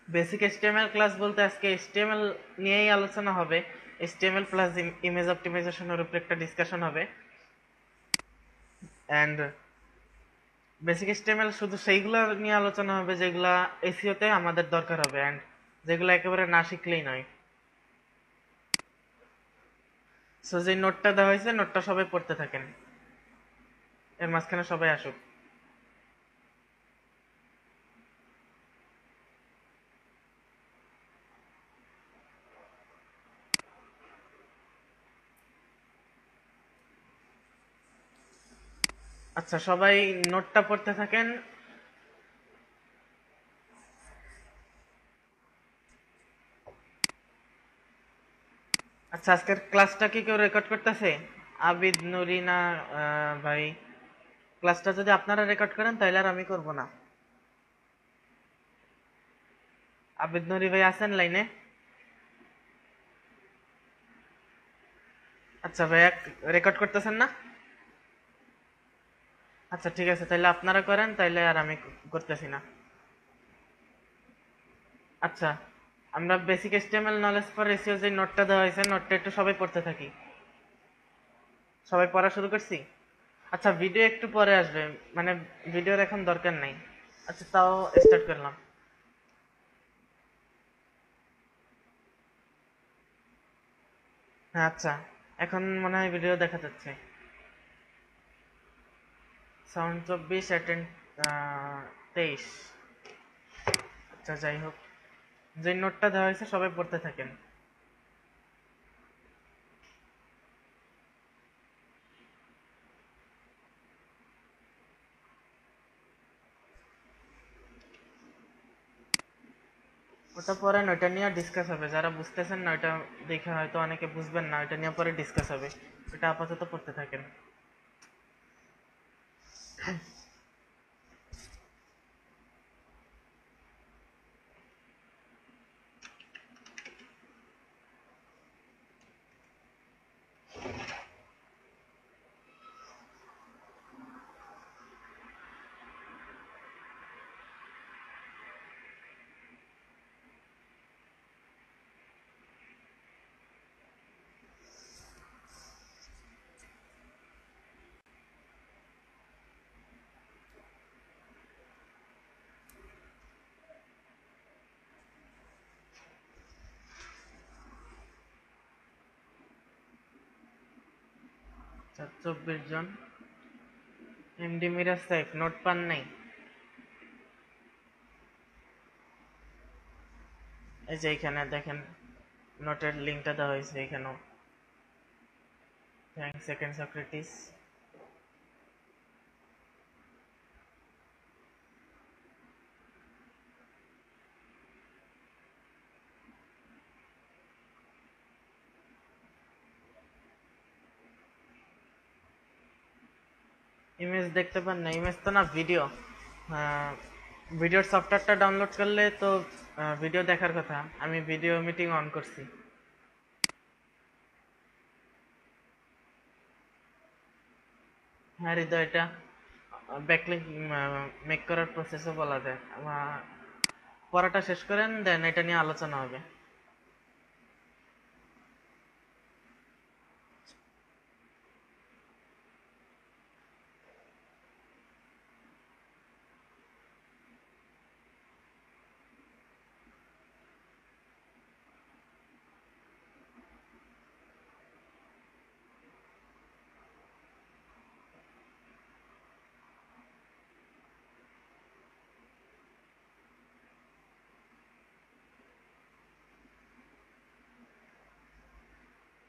Basic HTML class বলতে আজকে HTML নিয়েই আলোচনা হবে। HTML প্লাস ইমেজ অপটিমাইজেশনের উপর একটা ডিসকাশন হবে। অ্যান্ড বেসিক HTML শুধু সেইগুলো নিয়ে আলোচনা হবে যেগুলা এসইওতে আমাদের দরকার হবে, অ্যান্ড যেগুলো একেবারে না শিখলেই নয়। সো যে নোটটা দেওয়া হয়েছে, নোটটা সবাই পড়তে থাকেন, এর মাঝখানে সবাই আসুক। আচ্ছা, সবাই নোটটা পড়তে থাকেন। আচ্ছা, আজকের ক্লাসটা কি কেউ রেকর্ড করতেছে? আবিদ, নুরিনা, ভাই, ক্লাসটা যদি আপনারা রেকর্ড করেন তাহলে আর আমি করব না। আবিদ, নুরি ভাই আছেন লাইনে? আচ্ছা ভাই, রেকর্ড করতেছেন না? আচ্ছা ঠিক আছে, তাহলে আপনারা করেন, তাইলে আর আমি করতেছি না। আচ্ছা, আমরা basic HTML knowledge for SEO যে নোটটা দেওয়া হয়েছে, নোটটা একটু সবাই পড়তে থাকি। সবাই পড়া শুরু করছি? আচ্ছা, ভিডিও একটু পরে আসবে, মানে ভিডিওর এখন দরকার নাই। আচ্ছা, তাও স্টার্ট করলাম। হ্যাঁ, আচ্ছা, এখন মনে হয় ভিডিও দেখা যাচ্ছে। Sound 24, attend 23। আচ্ছা, যাই হোক, যে নোটটা দেওয়া হয়েছে সবাই পড়তে থাকেন। ওটা পরে ওইটা নিয়ে ডিসকাস হবে, যারা বুঝতেছেন না ওইটা দেখে হয়তো অনেকে বুঝবেন না, ওইটা নিয়ে পরে ডিসকাস হবে। ওটা আপাতত পড়তে থাকেন। আচ্ছা, 24 জন। এমডি মিরাজ সাইফ নোট পান নাই? এই যে এখানে দেখেন, নোটের লিঙ্কটা দেওয়া হয়েছে এখানেও। Thank second Socrates. ইমেজ দেখতে পান না? ইমেজ তো না, ভিডিও। ভিডিওর সফটওয়্যারটা ডাউনলোড করলে তো ভিডিও দেখার কথা। আমি ভিডিও মিটিং অন করছি। হ্যাঁ হৃদয়, এটা ব্যাকলিঙ্ক মেক করার প্রসেসও বলা যায়। পড়াটা শেষ করেন, দেন এটা নিয়ে আলোচনা হবে।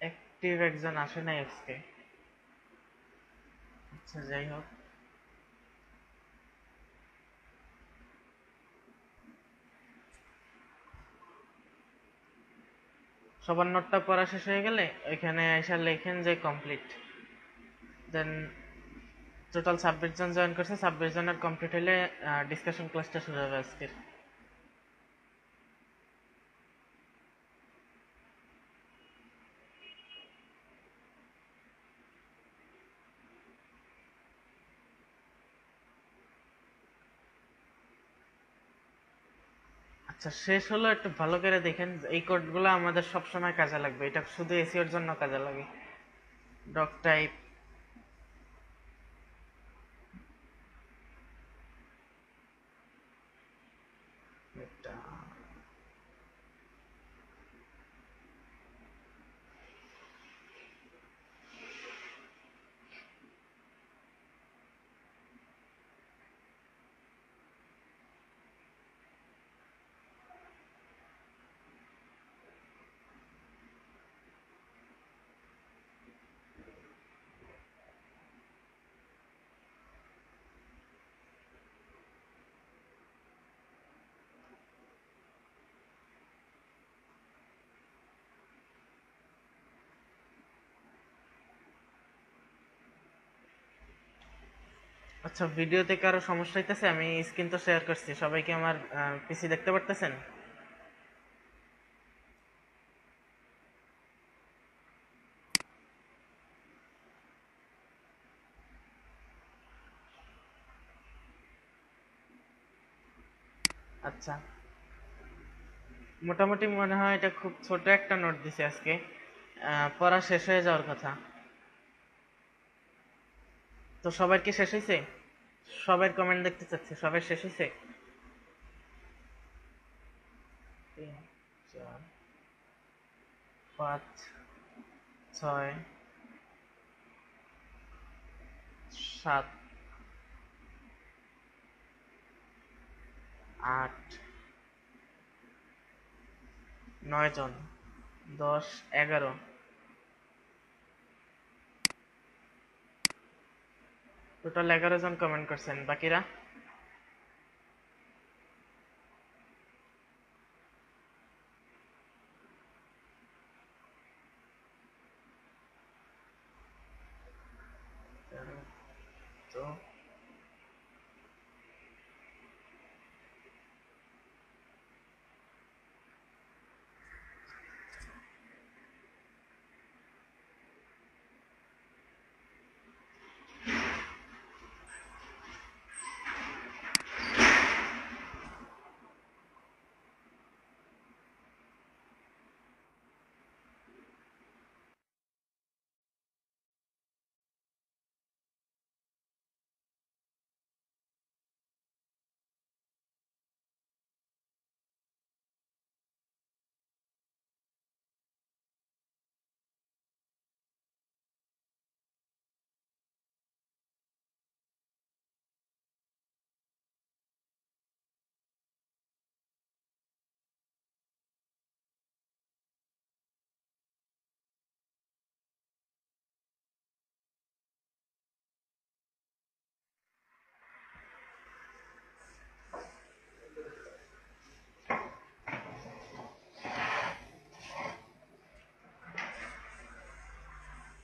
অ্যাক্টিভ একজন আসে নাই আজকে। আচ্ছা, যাই হোক, সবার নোটটা পড়া শেষ হয়ে গেলে এখানে এসে লেখেন যে কমপ্লিট। দেন টোটাল 26 জন জয়েন করছে, 26 জনের কমপ্লিট হলে ডিসকাশন ক্লাসটা শুরু হবে আজকের। আচ্ছা, শেষ হলো, একটু ভালো করে দেখেন, এই কোডগুলো আমাদের সব সময় কাজে লাগবে, এটা শুধু এসিওর জন্য কাজে লাগে। ডক টাইপ, এটা আচ্ছা, ভিডিওতে কারো সমস্যা হইতেছে? আমি স্ক্রিন তো শেয়ার করছি, সবাইকে আমার পিসি দেখতে পারতেছেন? আচ্ছা, মোটামুটি মনে হয় এটা খুব ছোট একটা নোট দিছে আজকে, পড়া শেষ হয়ে যাওয়ার কথা। তো সবার কি শেষ হয়েছে? সবার কমেন্ট দেখতে চাচ্ছি, সবার শেষ হয়েছে? 3, 4, 5, 6, 7, 8, 9 জন, 10, 11, টোটাল 11 জন কমেন্ট করছেন। বাকিরা? তো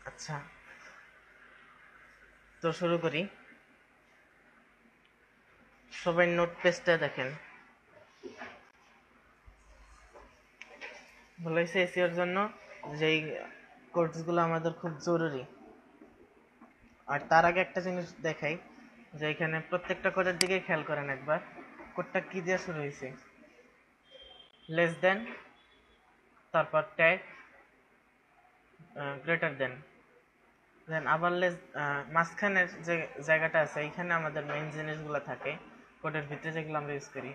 আচ্ছা, তো শুরু করি। সবাই নোট পেজটা দেখেন। বলেছে এসিওর জন্য যেই কোর্সগুলো আমাদের খুব জরুরি। আর তার আগে একটা জিনিস দেখাই, যে এখানে প্রত্যেকটা কোডের দিকে খেয়াল করেন একবার, কোডটা কি দিয়ে শুরু হয়েছে? লেস দেন, তারপর ট্যাগ, গ্রেটার দেন, দেন আবার লেস, মাঝখানের যে জায়গাটা আছে এইখানে আমাদের মেইন জিনিসগুলো থাকে কোডের ভিতরে, যেগুলো আমরা ইউজ করি।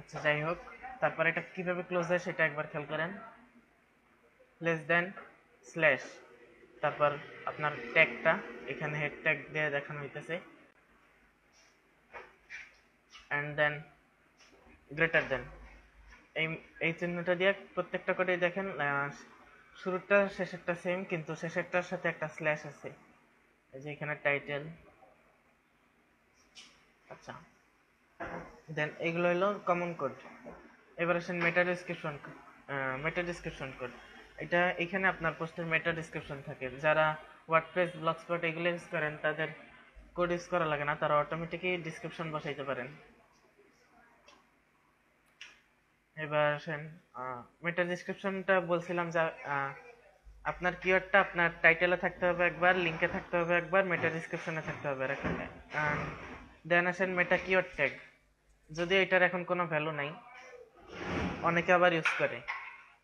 আচ্ছা, যাই হোক, তারপর এটা কিভাবে ক্লোজ হয় সেটা একবার খেয়াল করেন। লেস দেন, স্ল্যাশ, তারপর আপনার ট্যাগটা এখানে হেড ট্যাগ দিয়ে দেখানো হইতেছে, অ্যান্ড দেন গ্রেটার দেন। এই এই চিহ্নটা দিয়ে প্রত্যেকটা কোডেই দেখেন, শুরুটা শেষেরটা সেম, কিন্তু শেষেরটার সাথে একটা স্ল্যাশ আছে, এই যে এখানে টাইটেল। আচ্ছা, দেন এগুলো হলো কমন কোড। এবার আসেন মেটা ডিসক্রিপশন। মেটা ডিসক্রিপশন কোড, এটা এখানে আপনার পোস্টের মেটা ডিসক্রিপশন থাকে। যারা ওয়ার্ডপ্রেস, ব্লগস্পট এগুলো ইউজ করেন তাদের কোড ইউজ করা লাগে না, তারা অটোমেটিকই ডিসক্রিপশন বসাইতে পারেন। এবার আসেন মেটা ডিসক্রিপশনটা বলছিলাম যে আপনার কিওয়ার্ডটা আপনার টাইটেলে থাকতে হবে একবার, লিঙ্কে থাকতে হবে একবার, মেটা ডিসক্রিপশনে থাকতে হবে এখন। দেন আসেন মেটা কিওয়ার্ড ট্যাগ, যদিও এটার এখন কোনো ভ্যালু নাই, অনেকে আবার ইউজ করে,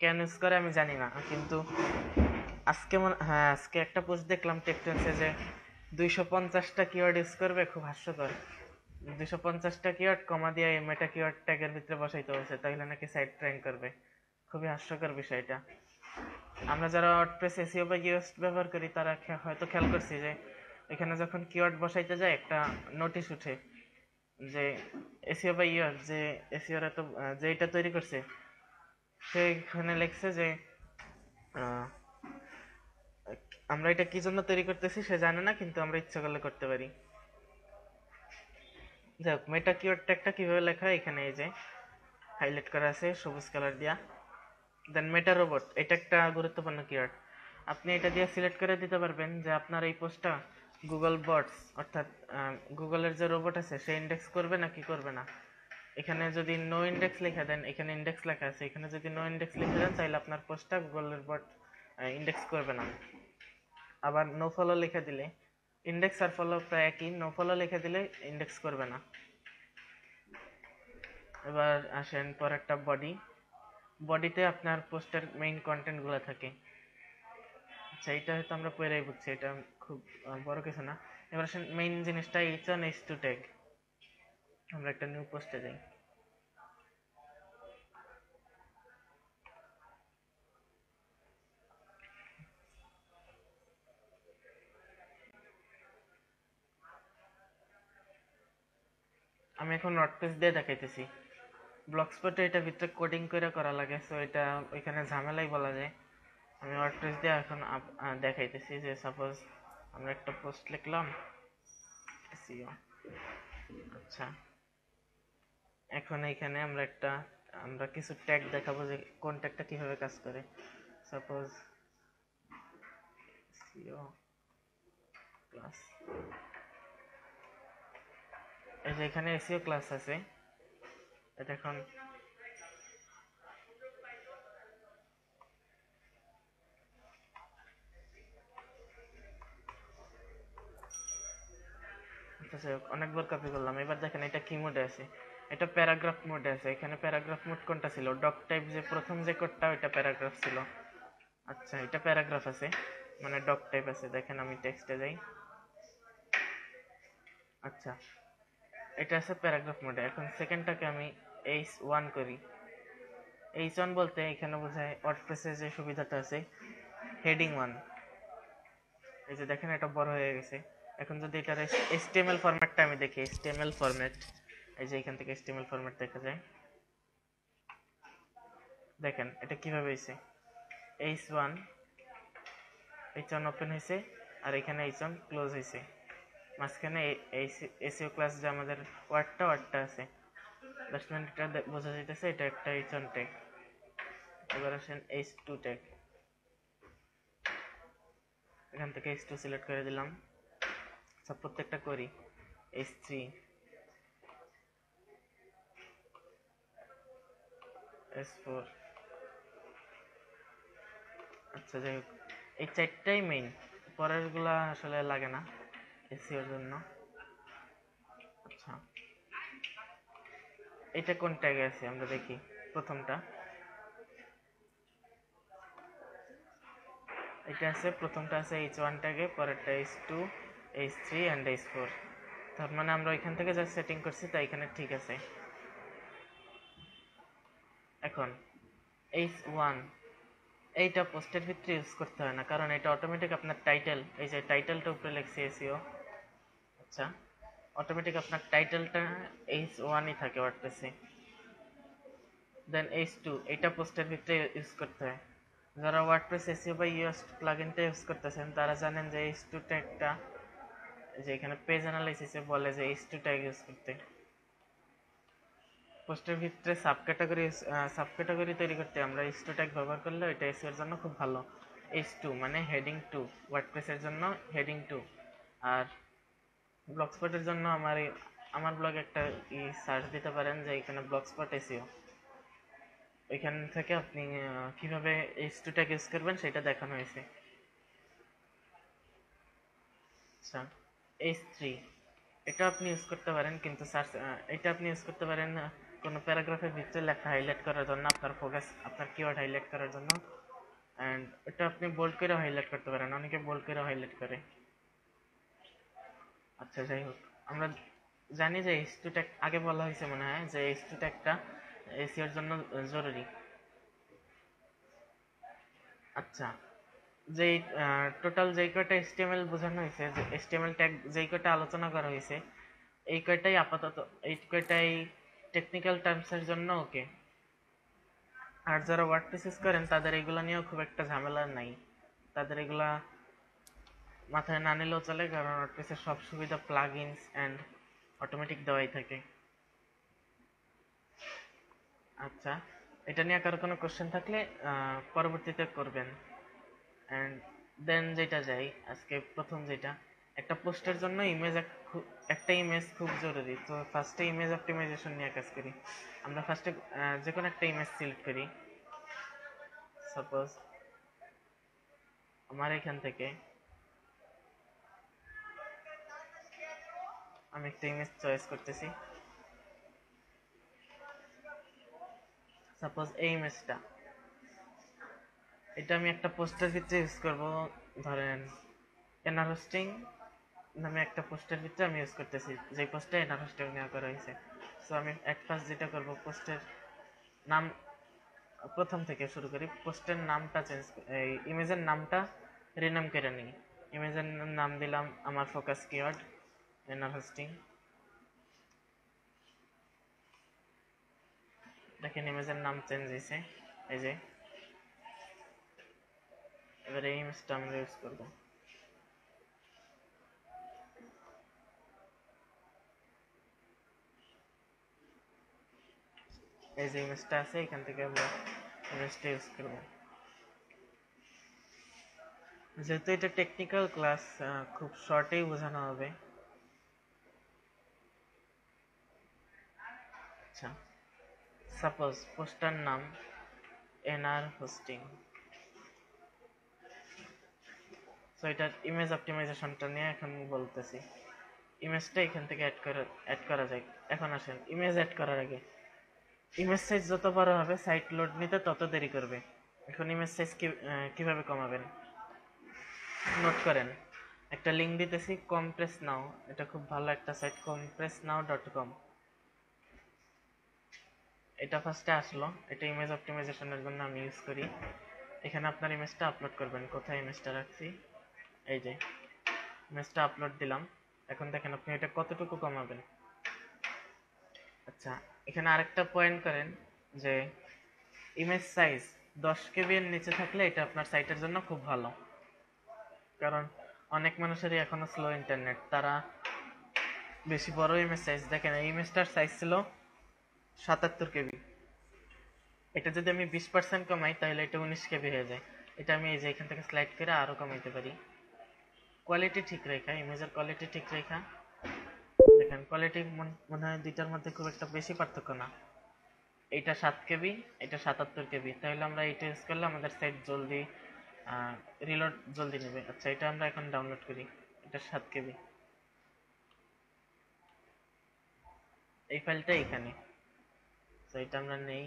কেন ইউজ করে আমি জানি না, কিন্তু আজকে একটা পোস্ট দেখলাম টেকটেন্সে যে 250টা কিওয়ার্ড ইউজ করবে, খুব হাস্যকর। 250টা কিওয়ার্ড কমা দিয়ে মেটা কিওয়ার্ড ট্যাগের ভিতরে বসাইতে হচ্ছে, তাহলে নাকি সাইট র্যাঙ্ক করবে। খুবই হাস্যকর বিষয়টা। আমরা যারা ওয়ার্ডপ্রেস এসইও বা ইউএস ব্যবহার করি তারা হয়তো খেয়াল করছি যে এখানে যখন কিওয়ার্ড বসাইতে যায় একটা নোটিশ উঠে যে এসইও বা ইউএস যে এসইওর এত যে এটা তৈরি করছে সেখানে লেখছে যে আহ, আমরা এটা কি জন্য তৈরি করতেছি সে জানে না, কিন্তু আমরা ইচ্ছা করলে করতে পারি। যাই হোক, মেটা কিওয়ার্ড ট্যাগটা কিভাবে লেখা হয়, এখানে এই যে হাইলাইট করা আছে সবুজ কালার দিয়া। দেন মেটা রোবট, এটা একটা গুরুত্বপূর্ণ কিওয়ার্ড। আপনি এটা দিয়ে সিলেক্ট করে দিতে পারবেন যে আপনার এই পোস্টটা গুগল বটস অর্থাৎ গুগলের যে রোবট আছে সে ইন্ডেক্স করবে নাকি করবে না। এখানে যদি নো ইন্ডেক্স লিখে দেন, এখানে ইন্ডেক্স লেখা আছে, এখানে যদি নো ইন্ডেক্স লিখে দেন তাহলে আপনার পোস্টটা গুগলের বট ইন্ডেক্স করবে না। আবার নো ফলো লিখে দিলে, ইন্ডেক্স আর ফলো প্রায় একই, নো ফলো লিখে দিলে ইন্ডেক্স করবে না। এবার আসেন পর একটা বডি। বডিতে আপনার পোস্টের মেইন কন্টেন্টগুলো থাকে। আচ্ছা, এটা হয়তো আমরা পরেই বুঝছি, এটা খুব বড় কিছু না। এবার আসেন মেইন জিনিসটা H1 H2 ট্যাগ। আমরা একটা নিউ পোস্টে যাই। আমি এখন ওয়ার্ডপ্রেস দিয়ে দেখাইতেছি। ব্লগস্পটে এটা ভিতরে কোডিং করে করা লাগে, সো এটা ওইখানে ঝামেলাই বলা যায়। আমি ওয়ার্ডপ্রেস দিয়ে এখন দেখাইতেছি যে সাপোজ আমরা একটা পোস্ট লিখলাম SEO। আচ্ছা, এখন এইখানে আমরা কিছু ট্যাগ দেখাবো যে কোন ট্যাগটা কিভাবে কাজ করে। সাপোজ SEO ক্লাস, এই যে এখানে SEO ক্লাস আছে। এটা এখন অনেকবার কপি করলাম। এবার দেখেন এটা কি মোডে আছে, এটা প্যারাগ্রাফ মোডে আছে। এখানে প্যারাগ্রাফ মোড কোনটা ছিল, ডক টাইপ যে প্রথম যে কোডটা ওইটা প্যারাগ্রাফ ছিল। আচ্ছা, এটা প্যারাগ্রাফ আছে মানে ডক টাইপ আছে। দেখেন আমি টেক্সটে যাই। আচ্ছা, এটা আছে প্যারাগ্রাফ মোডে। এখন সেকেন্ডটাকে আমি H1 করি। H1 বলতে এখানে বোঝায় ওয়ার্ডপ্রেসে যে সুবিধাটা আছে হেডিং 1। এই যে দেখেন এটা বড় হয়ে গেছে। এখন যদি এটার HTML ফরম্যাটটা আমি দেখি, HTML ফরম্যাট, এই যে এখান থেকে HTML ফরম্যাট দেখা যায়। দেখেন এটা কিভাবে হয়েছে, H1 ওপেন হয়েছে আর এখানে H1 ক্লোজ হয়েছে। মাঝখানে এই এসইও ক্লাস যে আমাদের ওয়ার্ডটা আছে, এটা বোঝা যাইতেছে এটা একটা H1 ট্যাগ। এবার আসেন H2 ট্যাগ, এখান থেকে H2 সিলেক্ট করে দিলাম। সব প্রত্যেকটা করি। H3, S4। আচ্ছা, যাই হোক, এই চারটাই মেইন, পরের গুলা আসলে লাগে না এসইওর জন্য। আচ্ছা, এটা কোন ট্যাগে আছে আমরা দেখি। প্রথমটা প্রথমটা আছে H1 ট্যাগে, পরেরটা H2, H3 এন্ড H4। তার মানে আমরা ওইখান থেকে যা সেটিং করছি তা এখানে ঠিক আছে। এখন H1 এইটা পোস্টের ভিতরে ইউজ করতে হয় না, কারণ এটা অটোমেটিক আপনার টাইটেল, এই যে টাইটেলটা উপরে লেখছি এসইও। আচ্ছা, অটোমেটিক আপনার টাইটেলটা H1ই থাকে ওয়ার্ডপ্রেসে। দেন H2 এটা পোস্টের ভিতরে ইউজ করতে হয়। যারা ওয়ার্ডপ্রেস এসইও বা ইউএস প্লাগইনটা ইউজ করতেছেন তারা জানেন যে H2 ট্যাগটা, যে এখানে পেজ অ্যানালাইসিসে বলে যে H2 ট্যাগ ইউজ করতে। পোস্টের ভিতরে সাবক্যাটাগরি তৈরি করতে আমরা H2 ট্যাগ ব্যবহার করলে এটা এসইও এর জন্য খুব ভালো। H2 মানে হেডিং 2, ওয়ার্ডপ্রেসের জন্য হেডিং 2। আর ব্লগস্পটের জন্য আমার ব্লগে একটা সার্চ দিতে পারেন যে এখানে ব্লগস্পট এসইও, ওইখান থেকে আপনি কিভাবে H2 ট্যাগ ইউজ করবেন সেটা দেখানো হয়েছে। আচ্ছা, H3 এটা আপনি ইউজ করতে পারেন, কিন্তু এটা আপনি ইউজ করতে পারেন কোনো প্যারাগ্রাফের ভিতরে লেখা হাইলাইট করার জন্য, আপনার ফোকাস, আপনার কিওয়ার্ড হাইলাইট করার জন্য। অ্যান্ড এটা আপনি বোল্ড করে হাইলাইট করতে পারেন, অনেকে বোল্ড করে হাইলাইট করে। আচ্ছা যাই হোক, আমরা জানি যে H2 ট্যাগ আগে বলা হয়েছে মনে হয় যে H2 ট্যাগটা এসইওর জন্য জরুরি। আচ্ছা, যেই টোটাল যেই কয়টা HTML বোঝানো হয়েছে, যে HTML ট্যাগ যেই কয়টা আলোচনা করা হয়েছে, এই কয়টাই আপাতত, এই কয়টাই টেকনিক্যাল টার্মসের জন্য ওকে। আর যারা ওয়ার্ডপ্রেস ইউজ করেন তাদের এগুলো নিয়েও খুব একটা ঝামেলা নাই, তাদের এগুলা মাথায় না নিলেও চলে, কারণ ওয়ার্ডপ্রেসের সব সুবিধা প্লাগইনস অ্যান্ড অটোমেটিক দেওয়াই থাকে। আচ্ছা, এটা নিয়ে কারো কোনো কোশ্চেন থাকলে পরবর্তীতে করবেন। অ্যান্ড দেন যেটা যাই আজকে প্রথম যেটা, একটা পোস্টের জন্য ইমেজ, একটা ইমেজ খুব জরুরি। তো ফার্স্টে ইমেজ অপটিমাইজেশন নিয়ে কাজ করি। আমরা ফার্স্টে যে কোনো একটা ইমেজ সিলেক্ট করি। সাপোজ আমার এখান থেকে আমি একটা ইমেজ চয়েস করতেছি। সাপোজ এই ইমেজটা, এটা আমি একটা পোস্টের ভিতরে ইউজ করব। ধরেন এনার হোস্টিং নামে একটা পোস্টের ভিতরে আমি ইউজ করতেছি, যে পোস্টে এনার হোস্টিং নেওয়া করা হয়েছে। সো আমি এক ফার্স্ট যেটা করব, পোস্টের নাম প্রথম থেকে শুরু করি। পোস্টের নামটা চেঞ্জ, এই ইমেজের নামটা রিনেম করে নিই। ইমেজের নাম দিলাম আমার ফোকাস কিওয়ার্ড এনার হোস্টিং। দেখেন ইমেজের নাম চেঞ্জ হয়েছে, এই যে। এবার এই ইমেজটা আমরা ইউজ করব। এই যে ইমেজটা আছে, এখান থেকে আমরা ইমেজটা ইউজ করব। যেহেতু এটা টেকনিক্যাল ক্লাস, খুব শর্টেই বোঝানো হবে। আচ্ছা, সাপোজ পোস্টার নাম এনআর হোস্টিং। সো এটার ইমেজ অপটিমাইজেশনটা নিয়ে এখন বলতেছি। ইমেজটা এখান থেকে অ্যাড করা যায়। এখন আসেন, ইমেজ অ্যাড করার আগে ইমেজ সাইজ যত বড় হবে সাইট লোড নিতে তত দেরি করবে। এখন ইমেজ সাইজ কিভাবে কমাবেন, নোট করেন। একটা লিঙ্ক দিতেছি, কমপ্রেস নাও, এটা খুব ভালো একটা সাইট, compressnow.com। এটা ফার্স্টে আসলো, এটা ইমেজ অপটিমাইজেশনের জন্য আমি ইউজ করি। এখানে আপনার ইমেজটা আপলোড করবেন। কোথায় ইমেজটা রাখছি, এই যে ইমেজটা আপলোড দিলাম। এখন দেখেন আপনি এটা কতটুকু কমাবেন। আচ্ছা, এখানে আরেকটা পয়েন্ট করেন যে ইমেজ সাইজ 10 কেবি এর নিচে থাকলে এটা আপনার সাইটের জন্য খুব ভালো, কারণ অনেক মানুষেরই এখনো স্লো ইন্টারনেট, তারা বেশি বড় ইমেজ সাইজ, দেখেন এই ইমেজটার সাইজ ছিল 77 কেবি। এটা যদি আমি 20% কমাই তাহলে এটা 19 কেবি হয়ে যায়। এটা আমি এই যে এখান থেকে স্লাইড করে আরো কমাইতে পারি। কোয়ালিটি ঠিক রেখা, ইমেজের কোয়ালিটি ঠিক রেখা, দেখেন কোয়ালিটি মনে হয় দুইটার মধ্যে খুব একটা বেশি পার্থক্য না। এইটা 7 কেবি, এটা 77 কেবি, তাহলে আমরা এইটা ইউজ করলে আমাদের সাইট জলদি রিলোড জলদি নেবে। আচ্ছা, এটা আমরা এখন ডাউনলোড করি। এটা 7 কেবি, এই ফাইলটা এখানে। তো এটা আমরা নেই,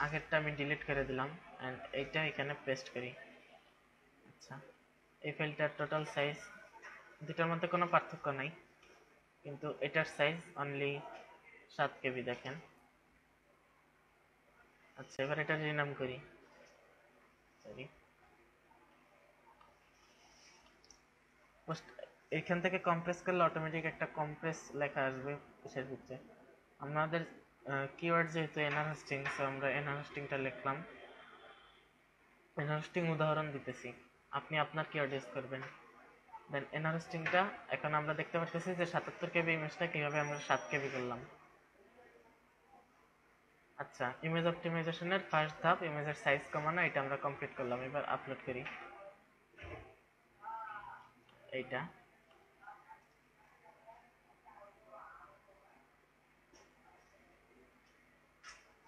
আগেরটা আমি ডিলিট করে দিলাম এন্ড এইটা এখানে পেস্ট করি। আচ্ছা, এই ফাইলটার টোটাল সাইজ দুটার মধ্যে কোনো পার্থক্য নাই, কিন্তু এটার সাইজ অনলি 7 কেবি, দেখেন। আচ্ছা, এবার এটা রিনাম করি। সরি, এখান থেকে কম্প্রেস করলে অটোমেটিক একটা কম্প্রেস লেখা আসবে কিসের ভিতরে। আমাদের কিওয়ার্ড যেহেতু এনআর হোস্টিং, সো আমরা এনআর হোস্টিংটা লিখলাম। এনআর হোস্টিং উদাহরণ দিতেছি, আপনি আপনার কিওয়ার্ড ইউজ করবেন। দেন এনআর হোস্টিংটা এখন আমরা দেখতে পাচ্ছি যে 77 কেবি ইমেজটা কিভাবে আমরা 7 কেবি করলাম। আচ্ছা, ইমেজ অপটিমাইজেশনের ফার্স্ট ধাপ ইমেজের সাইজ কমানো, এটা আমরা কমপ্লিট করলাম। এবার আপলোড করি এইটা।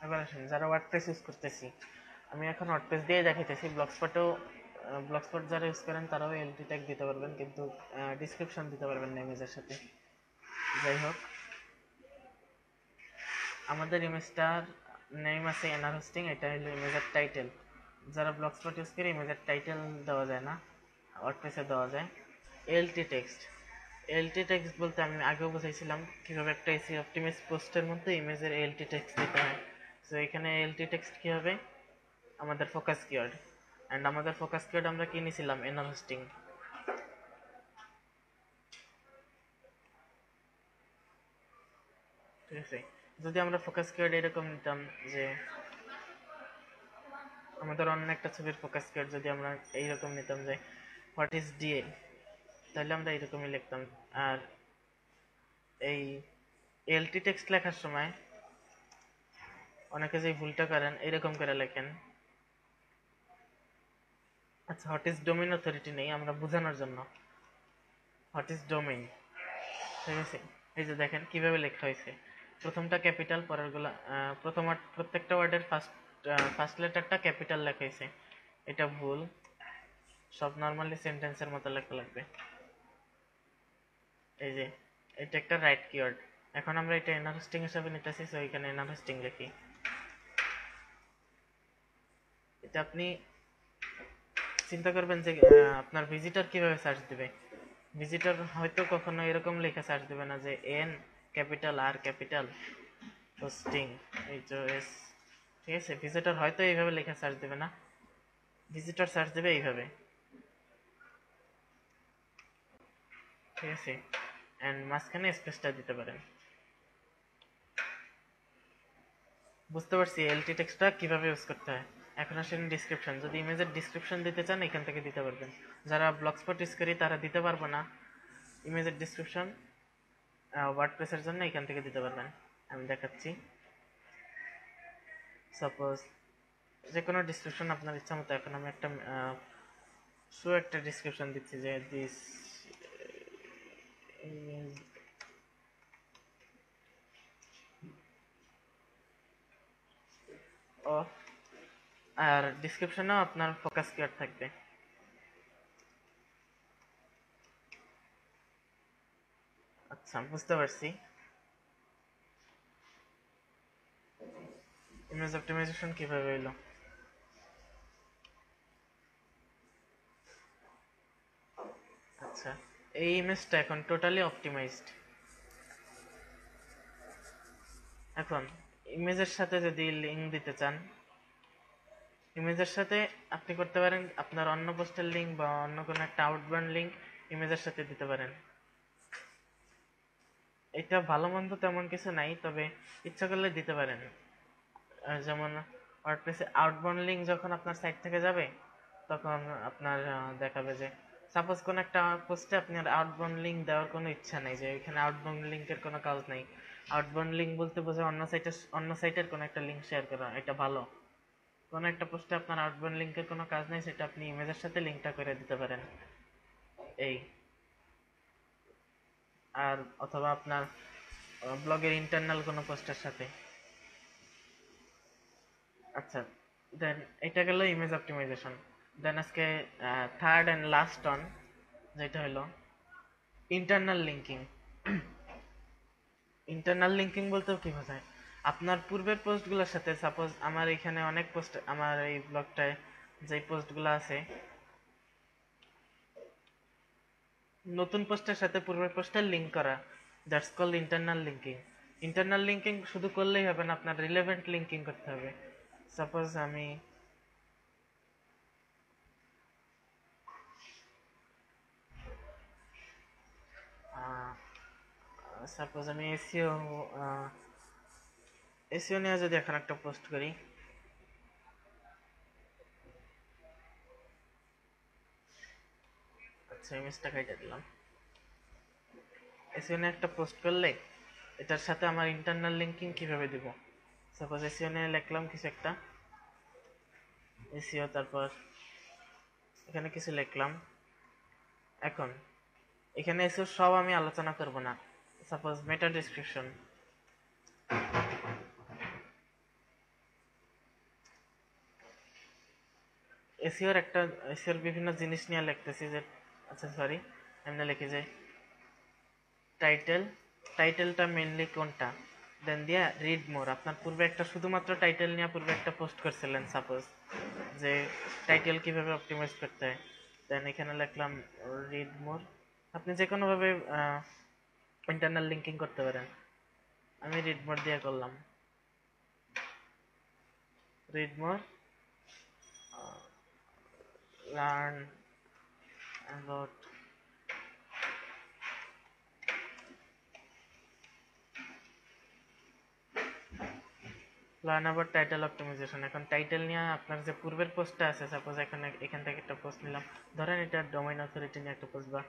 এবার আসেন, যারা ওয়ার্ডপ্রেস ইউজ করতেছি, আমি এখন ওয়ার্ডপ্রেস দিয়ে দেখাইতেছি। ব্লগস্পট যারা ইউজ করেন তারাও এলটি ট্যাগ দিতে পারবেন, কিন্তু ডিসক্রিপশন দিতে পারবেন না ইমেজের সাথে। যাই হোক, আমাদের ইমেজটার নেম আছে এনআর হোস্টিং, এটা হলো ইমেজের টাইটেল। যারা ব্লগস্পট ইউজ করে ইমেজের টাইটেল দেওয়া যায় না, ওয়ার্ডপ্রেসে দেওয়া যায়। এলটি টেক্সট, এলটি টেক্সট বলতে আমি আগেও বুঝাইছিলাম কীভাবে একটা এসি অপটিমাইজ পোস্টের মধ্যে ইমেজের এলটি টেক্সট দিতে হয়। সো এখানে এলটি টেক্সট কী হবে, আমাদের ফোকাস কিওয়ার্ড। অ্যান্ড আমাদের ফোকাস কিওয়ার্ড আমরা কি নিয়েছিলাম, এনআর হোস্টিং। ঠিক আছে, যদি আমরা ফোকাস কিওয়ার্ড এরকম নিতাম যে আমাদের অন্য একটা ছবির ফোকাস কিওয়ার্ড যদি আমরা এইরকম নিতাম যে হোয়াট ইজ ডিএ, তাহলে আমরা এইরকমই লিখতাম। আর এই এলটি টেক্সট লেখার সময় অনেকে যে ভুলটা করেন এরকম করে লেখেন। আচ্ছা, হোয়াট ইজ ডোমেইন অথরিটি নেই, আমরা বোঝানোর জন্য হোয়াট ইজ ডোমেইন। ঠিক আছে, এই যে দেখেন কিভাবে লেখা হয়েছে, প্রথমটা ক্যাপিটাল, পরেরগুলো প্রত্যেকটা ওয়ার্ডের ফার্স্ট লেটারটা ক্যাপিটাল লেখা হয়েছে। এটা ভুল, সব নর্মালি সেন্টেন্সের মতো লেখা লাগবে। এই যে এটা একটা রাইট কিওয়ার্ড। এখন আমরা এটা এনআর হোস্টিং হিসাবে নিতেছি, সো এখানে এনআর হোস্টিং লিখি। এটা আপনি চিন্তা করবেন যে আপনার ভিজিটর কিভাবে সার্চ দিবে। ভিজিটর হয়তো কখনো এরকম লেখা সার্চ দিবে না যে এন ক্যাপিটাল আর ক্যাপিটাল হোস্টিং এইচওএস। ঠিক আছে, ভিজিটর হয়তো এইভাবে লেখা সার্চ দেবে না, ভিজিটর সার্চ দেবে এইভাবে। ঠিক আছে, অ্যান্ড মাঝখানে স্পেসটা দিতে পারেন। বুঝতে পারছি এলটি টেক্সটটা কিভাবে ইউজ করতে হয়। এখন আসেন ডিসক্রিপশন। যদি ইমেজের ডিসক্রিপশন দিতে চান এখান থেকে দিতে পারবেন। যারা ব্লগস্পট ইউজ করি তারা দিতে পারবো না ইমেজের ডিসক্রিপশন, ওয়ার্ডপ্রেসের জন্য এখান থেকে দিতে পারবেন। আমি দেখাচ্ছি। সাপোজ যে কোনো ডিসক্রিপশন আপনার ইচ্ছা মতো। এখন আমি একটা একটা ডিসক্রিপশন দিচ্ছি যে দিস ইমেজ অফ, আর ডিসক্রিপশনেও আপনার ফোকাস কিওয়ার্ড থাকবে। আচ্ছা, বুঝতে পারছি। ইমেজ অপটিমাইজেশন কিভাবে হইলো। আচ্ছা, এই ইমেজটা এখন টোটালি অপটিমাইজড। এখন ইমেজের সাথে যদি লিঙ্ক দিতে চান, ইমেজের সাথে আপনি করতে পারেন আপনার অন্য পোস্টের লিঙ্ক বা অন্য কোনো একটা আউটবাউন্ড লিঙ্ক ইমেজের সাথে দিতে পারেন। এটা ভালো মন্দ তেমন কিছু নাই, তবে ইচ্ছা করলে দিতে পারেন। যেমন ওয়ার্ডপ্রেসে আউটবাউন্ড লিঙ্ক যখন আপনার সাইট থেকে যাবে তখন আপনার দেখাবে যে সাপোজ কোন একটা পোস্টে আপনার আউটবাউন্ড লিঙ্ক দেওয়ার কোনো ইচ্ছা নেই, যে এখানে আউটবাউন্ড লিঙ্কের কোনো কাজ নেই। আউটবাউন্ড লিঙ্ক বলতে বোঝায় অন্য সাইটের কোনো একটা লিঙ্ক শেয়ার করা, এটা ভালো। কোনো একটা পোস্টে আপনার আউটবাউন্ড লিঙ্কের কোনো কাজ নেই, সেটা আপনি ইমেজের সাথে লিঙ্কটা করে দিতে পারেন। এই আর অথবা আপনার ব্লগের ইন্টারনাল কোনো পোস্টের সাথে। আচ্ছা, দেন এটা গেল ইমেজ অপটিমাইজেশন। দেন আজকে থার্ড অ্যান্ড লাস্ট অন, যেটা হলো ইন্টারনাল লিঙ্কিং। ইন্টারনাল লিঙ্কিং বলতেও কি বোঝায়, আপনার পূর্বের পোস্টগুলোর সাথে, সাপোজ আমার এখানে অনেক পোস্ট, আমার এই ব্লগটায় যে পোস্টগুলো আছে নতুন পোস্টের সাথে পূর্বের পোস্টের লিঙ্ক করা, that's called internal linking. Internal linking শুধু করলেই হবে না, আপনার রিলেভেন্ট লিঙ্কিং করতে হবে। সাপোজ আমি এসিও নিয়ে যদি এখন একটা পোস্ট করি, আচ্ছা ইমেজটা কেটে দিলাম। এসিও নিয়ে একটা পোস্ট করলে এটার সাথে আমার ইন্টারনাল লিঙ্কিং কিভাবে দিব। সাপোজ এসিও নিয়ে লিখলাম কিছু একটা, এসিও, তারপর এখানে কিছু লিখলাম। এখন এখানে এসিও সব আমি আলোচনা করব না। সাপোজ মেটা ডেসক্রিপশন, এসিওর বিভিন্ন জিনিস নিয়ে লিখতেছি যে, আচ্ছা সরি, এমনি লিখি যে টাইটেলটা মেইনলি কোনটা, দেন দিয়া রিড মোর। আপনার পূর্বে একটা শুধুমাত্র টাইটেল নিয়ে পূর্বে একটা পোস্ট করছিলেন সাপোজ, যে টাইটেল কিভাবে অপটিমাইজ করতে হয়। দেন এখানে লিখলাম রিড মোর। আপনি যে কোনোভাবে ইন্টারনাল লিঙ্কিং করতে পারেন। আমি রিড মোর দিয়ে করলাম। Read more, learn about title optimization. এখন টাইটেল নিয়ে আপনার যে পূর্বের পোস্টটা আছে, সাপোজ এখান থেকে একটা পোস্ট নিলাম, ধরেন এটা ডোমেইন অথরিটি নিয়ে একটা পোস্ট, বা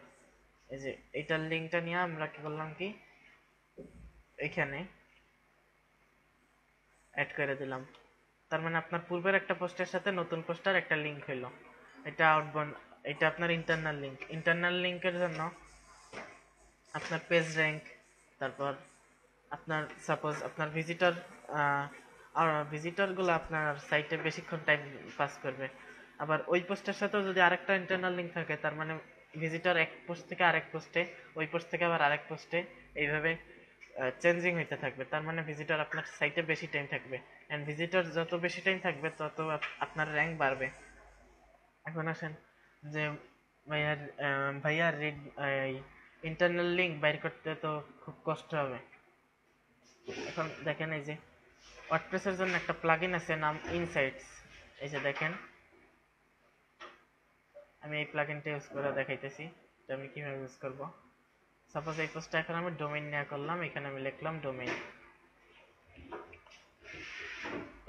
এই যে এইটার লিঙ্কটা নিয়ে আমরা কি করলাম, কি এখানে অ্যাড করে দিলাম। তার মানে আপনার পূর্বের একটা পোস্টের সাথে নতুন পোস্টার একটা লিঙ্ক হইলো। এটা আউটবাউন্ড, এটা আপনার ইন্টারনাল লিঙ্ক। ইন্টারনাল লিঙ্কের জন্য আপনার পেজ র্যাঙ্ক, তারপর আপনার সাপোজ আপনার ভিজিটরগুলো আপনার সাইটে বেশিক্ষণ টাইম পাস করবে। আবার ওই পোস্টের সাথেও যদি আরেকটা ইন্টারনাল লিঙ্ক থাকে, তার মানে ভিজিটর এক পোস্ট থেকে আরেক পোস্টে, ওই পোস্ট থেকে আবার আরেক পোস্টে, এইভাবে চেঞ্জিং হইতে থাকবে। তার মানে ভিজিটর আপনার সাইটে বেশি টাইম থাকবে, অ্যান্ড ভিজিটর যত বেশি টাইম থাকবে তত আপনার র্যাঙ্ক বাড়বে। এখন আসেন যে ভাইয়া রিড ইন্টারনাল লিঙ্ক বাইর করতে তো খুব কষ্ট হবে। এখন দেখেন এই যে ওয়ার্ডপ্রেসের জন্য একটা প্লাগইন আছে নাম ইনসাইটস। এই যে দেখেন, আমি এই প্লাগইনটা ইউজ করে দেখাইতেছি এটা আমি কিভাবে ইউজ করব। সাপোজ এই পোস্টটা এখন আমি ডোমেইন নিয়ে করলাম, এখানে আমি লিখলাম ডোমেইন,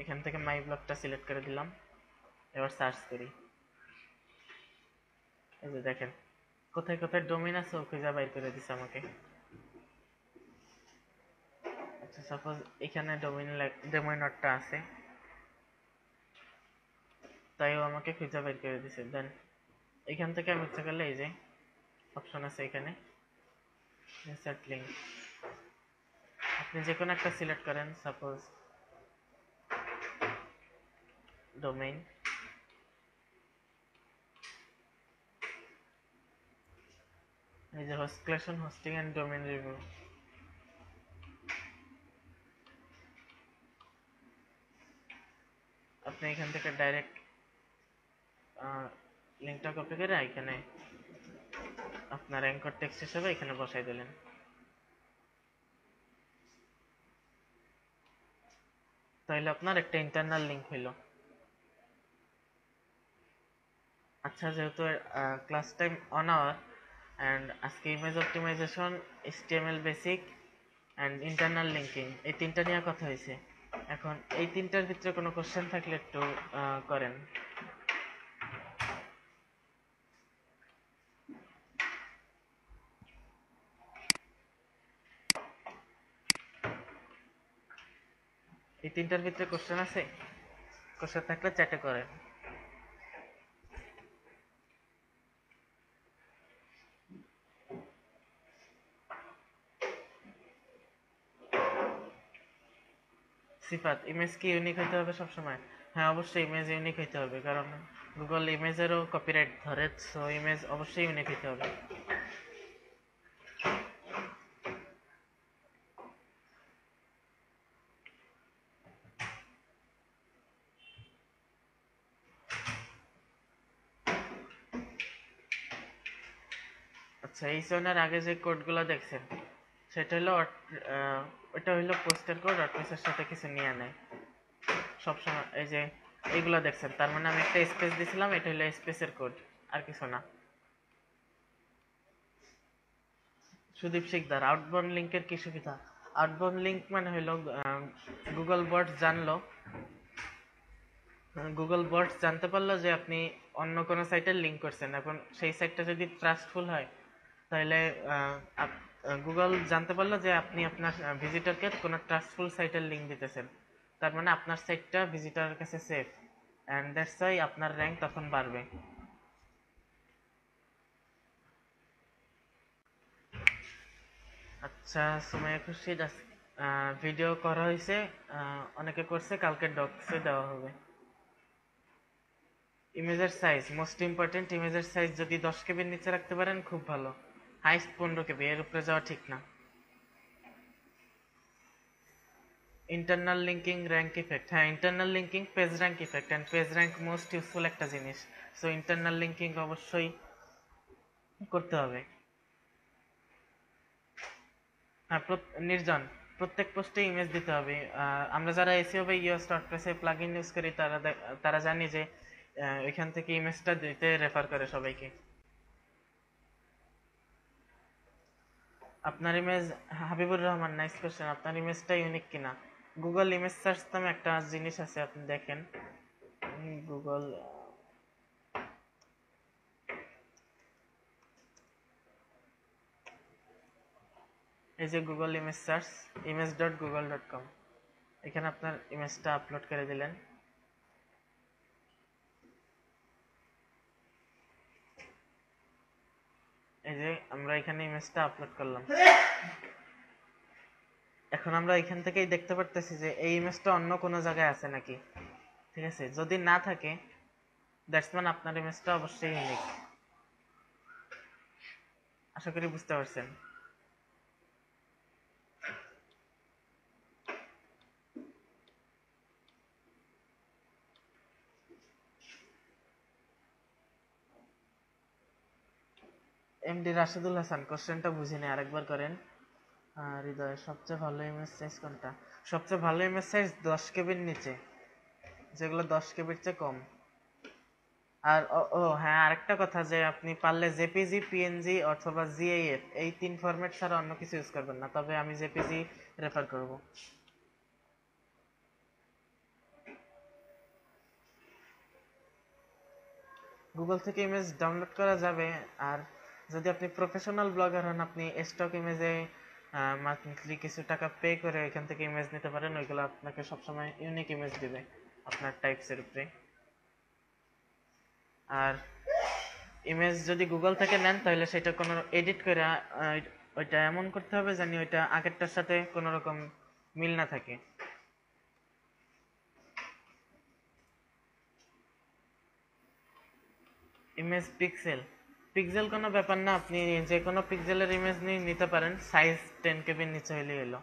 এখান থেকে মাই ব্লগটা সিলেক্ট করে দিলাম, এবার সার্চ করি। এই যে দেখেন কোথায় কোথায় ডোমেইন আছে ও খুঁজে বাইর করে দিছে আমাকে। আচ্ছা সাপোজ এখানে ডোমেইনটা আছে, তাই ও আমাকে খুঁজে বাইর করে দিছে। দেন এখান থেকে আমি ইচ্ছা করলে এই যে অপশন আছে এখানে ইনসার্ট লিঙ্ক, আপনি যে কোনো একটা সিলেক্ট করেন, সাপোজ ডোমেইন। এই যে host collection, hosting and domain review, আপনি এখান থেকে ডাইরেক্ট লিঙ্কটা কপি করে এখানে আপনার অ্যাঙ্কর টেক্সট হিসেবে এখানে বসাই দিলেন। তাহলে আপনার একটা ইন্টারনাল লিঙ্ক হইলো। আচ্ছা, যেহেতু class time on hour and আজকে image optimisation, HTML basic and internal linking, এই তিনটা নিয়ে কথা হয়েছে। এখন এই তিনটার ভিতরে কোনো কোশ্চেন থাকলে একটু করেন। এই তিনটার ভিতরে কোশ্চেন আছে? কোশ্চেন থাকলে চ্যাটে করেন। সিফাত, ইমেজ কি ইউনিক হইতে হবে সবসময়? হ্যাঁ অবশ্যই ইমেজ ইউনিক হইতে হবে, কারণ গুগল ইমেজেরও কপিরাইট ধরে, সো ইমেজ অবশ্যই ইউনিক হইতে হবে। আচ্ছা, এই জনের আগে যে কোডগুলো দেখছেন সেটা হলো ওটা হইলো পোস্টের কোড, ওয়ার্ডপ্রেসের সাথে কিছু নিয়ে নেয় সবসময়। এই যে এইগুলো দেখছেন, তার মানে আমি একটা স্পেস দিছিলাম, এটা হলো স্পেসের কোড, আর কিছু না। সুদীপ শিকদার, আউটবাউন্ড লিঙ্কের কি সুবিধা? আউটবাউন্ড লিঙ্ক মানে হইলো গুগল বটস জানলো, গুগল বটস জানতে পারলো যে আপনি অন্য কোনো সাইটের লিঙ্ক করছেন। এখন সেই সাইটটা যদি ট্রাস্টফুল হয়, তাহলে গুগল জানতে পারলো যে আপনি আপনার ভিজিটরকে কোনো ট্রাস্টফুল সাইটের লিঙ্ক দিতেছেন, তার মানে আপনার সাইটটা ভিজিটরের কাছে সেফ, অ্যান্ড দ্যাটস ওয়াই আপনার র্যাঙ্ক তখন বাড়বে। আচ্ছা সুমাইয়া খুরশিদ, ভিডিও করা হয়েছে, অনেকে করছে, কালকে ডক্সে দেওয়া হবে। ইমেজের সাইজ মোস্ট ইম্পর্টেন্ট, ইমেজের সাইজ যদি 10 কেবির নিচে রাখতে পারেন খুব ভালো, হাইস্ট 15 কেবি, এর উপরে যাওয়া ঠিক না। ইন্টারনাল লিঙ্কিং র্যাঙ্ক ইফেক্ট, হ্যাঁ internal linking page rank effect, and page rank most useful একটা জিনিস। সো ইন্টারনাল লিঙ্কিং অবশ্যই করতে হবে। হ্যাঁ নির্জন, প্রত্যেক পোস্টে ইমেজ দিতে হবে। আমরা যারা এসইও বা ইওএস ওয়ার্ডপ্রেসে প্লাগইন ইউজ করি তারা জানি যে ওইখান থেকে ইমেজটা দিতে রেফার করে সবাইকে। আপনার image, Habibur Rahman nice question, আপনার ইমেজটা ইউনিক কিনা। গুগল ইমেজ সার্চ নামে একটা জিনিস আছে, আপনি দেখেন গুগল, এই যে গুগল ইমেজ সার্চ, image.google.com, এখানে আপনার ইমেজটা আপলোড করে দিলেন। এই যে আমরা এখানে ইমেজটা আপলোড করলাম। এখন আমরা এখান থেকেই দেখতে পারতেছি যে এই ইমেজটা অন্য কোনো জায়গায় আছে নাকি। ঠিক আছে, যদি না থাকে দ্যাটস মান আপনার ইমেজটা অবশ্যই ইউনিক। আশা করি বুঝতে পারছেন। এমডি রাশেদুল হাসান, কোশ্চেনটা বুঝিনি, আরেকবার করেন। হৃদয়, সবচেয়ে ভালো ইমেজ সাইজ কোনটা? সবচেয়ে ভালো ইমেজ সাইজ 10 কেবির নিচে, যেগুলো 10 কেবির চেয়ে কম। আর ও হ্যাঁ, আরেকটা কথা, যে আপনি পারলে জেপিজি, পিএনজি অথবা জিআইএফ এই 3 ফরম্যাট ছাড়া অন্য কিছু ইউজ করবেন না, তবে আমি জেপিজি রেফার করব। গুগল থেকে ইমেজ ডাউনলোড করা যাবে। আর যদি আপনি প্রফেশনাল ব্লগার হন, আপনি স্টক ইমেজে মান্থলি কিছু টাকা পে করে এখান থেকে ইমেজ নিতে পারেন। ওইগুলো আপনাকে সবসময় ইউনিক ইমেজ দিবে আপনার টাইপসের উপরে। আর ইমেজ যদি গুগল থেকে নেন তাহলে সেটা কোনো এডিট করে ওইটা এমন করতে হবে জানি ওইটা আগেরটার সাথে কোনো রকম মিল না থাকে। ইমেজ পিক্সেল, পিক্সেল কোনো ব্যাপার না, আপনি যে কোনো পিক্সেলের ইমেজ নিতে পারেন, সাইজ 10 কেবির নিচে হইলে এলো।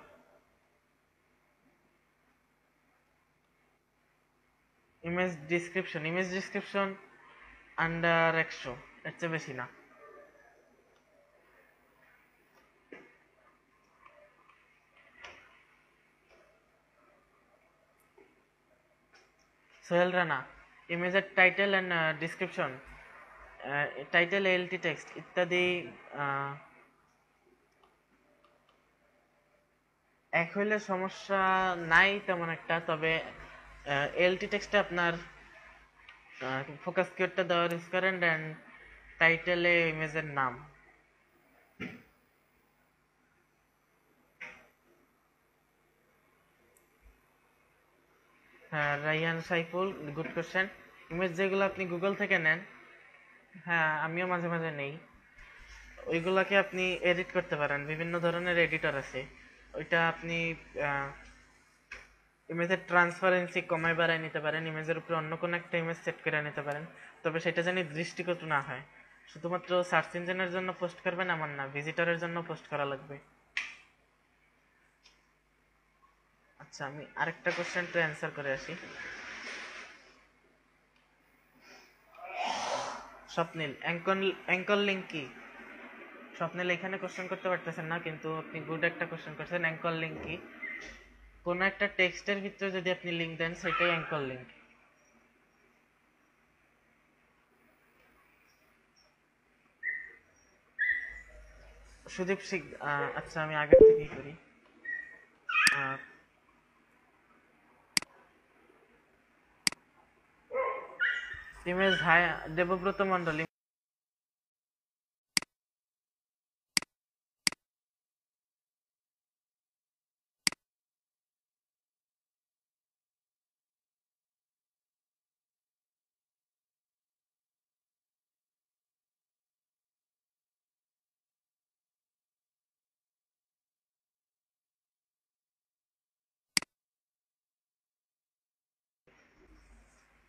ইমেজ ডিসক্রিপশন আন্ডার 100, এর চেয়ে বেশি না। সোহেল রানা, ইমেজের title and description, title, LT text ইত্যাদি এক হইলে সমস্যা নাই তেমন একটা, তবে এলটি টেক্সটে আপনার ফোকাস কিওয়ার্ডটা দেওয়ার ইউজ করেন, অ্যান্ড টাইটেলে ইমেজের নাম। হ্যাঁ Rayyan Saiful, good question. Image যেগুলো আপনি গুগল থেকে নেন, হ্যাঁ আমিও মাঝে মাঝে নেই, ওইগুলাকে আপনি এডিট করতে পারেন, বিভিন্ন ধরনের এডিটর আছে। ওইটা আপনি ইমেজের ট্রান্সপারেন্সি কমায় বাড়ায় নিতে পারেন, ইমেজের উপরে অন্য কোনো একটা ইমেজ সেট করে নিতে পারেন, তবে সেটা জানি দৃষ্টিকটু না হয়। শুধুমাত্র সার্চ ইঞ্জিনের জন্য পোস্ট করবেন এমন না, ভিজিটরের জন্য পোস্ট করা লাগবে। আচ্ছা, আমি আরেকটা কোশ্চেনটা অ্যান্সার করে আসি। স্বপ্নিল, অ্যাঙ্কর লিঙ্ক কি? স্বপ্নিল এখানে কোশ্চেন করতে পারতেছেন না, কিন্তু আপনি গুড একটা কোশ্চেন করছেন। অ্যাঙ্কর লিঙ্ক কি? কোনো একটা টেক্সটের ভিতরে যদি আপনি লিঙ্ক দেন সেটাই অ্যাঙ্কর লিঙ্ক। সুদীপ সিং, আচ্ছা আমি আগের থেকেই করি। ইমেজ, হাই দেবব্রত মন্ডল,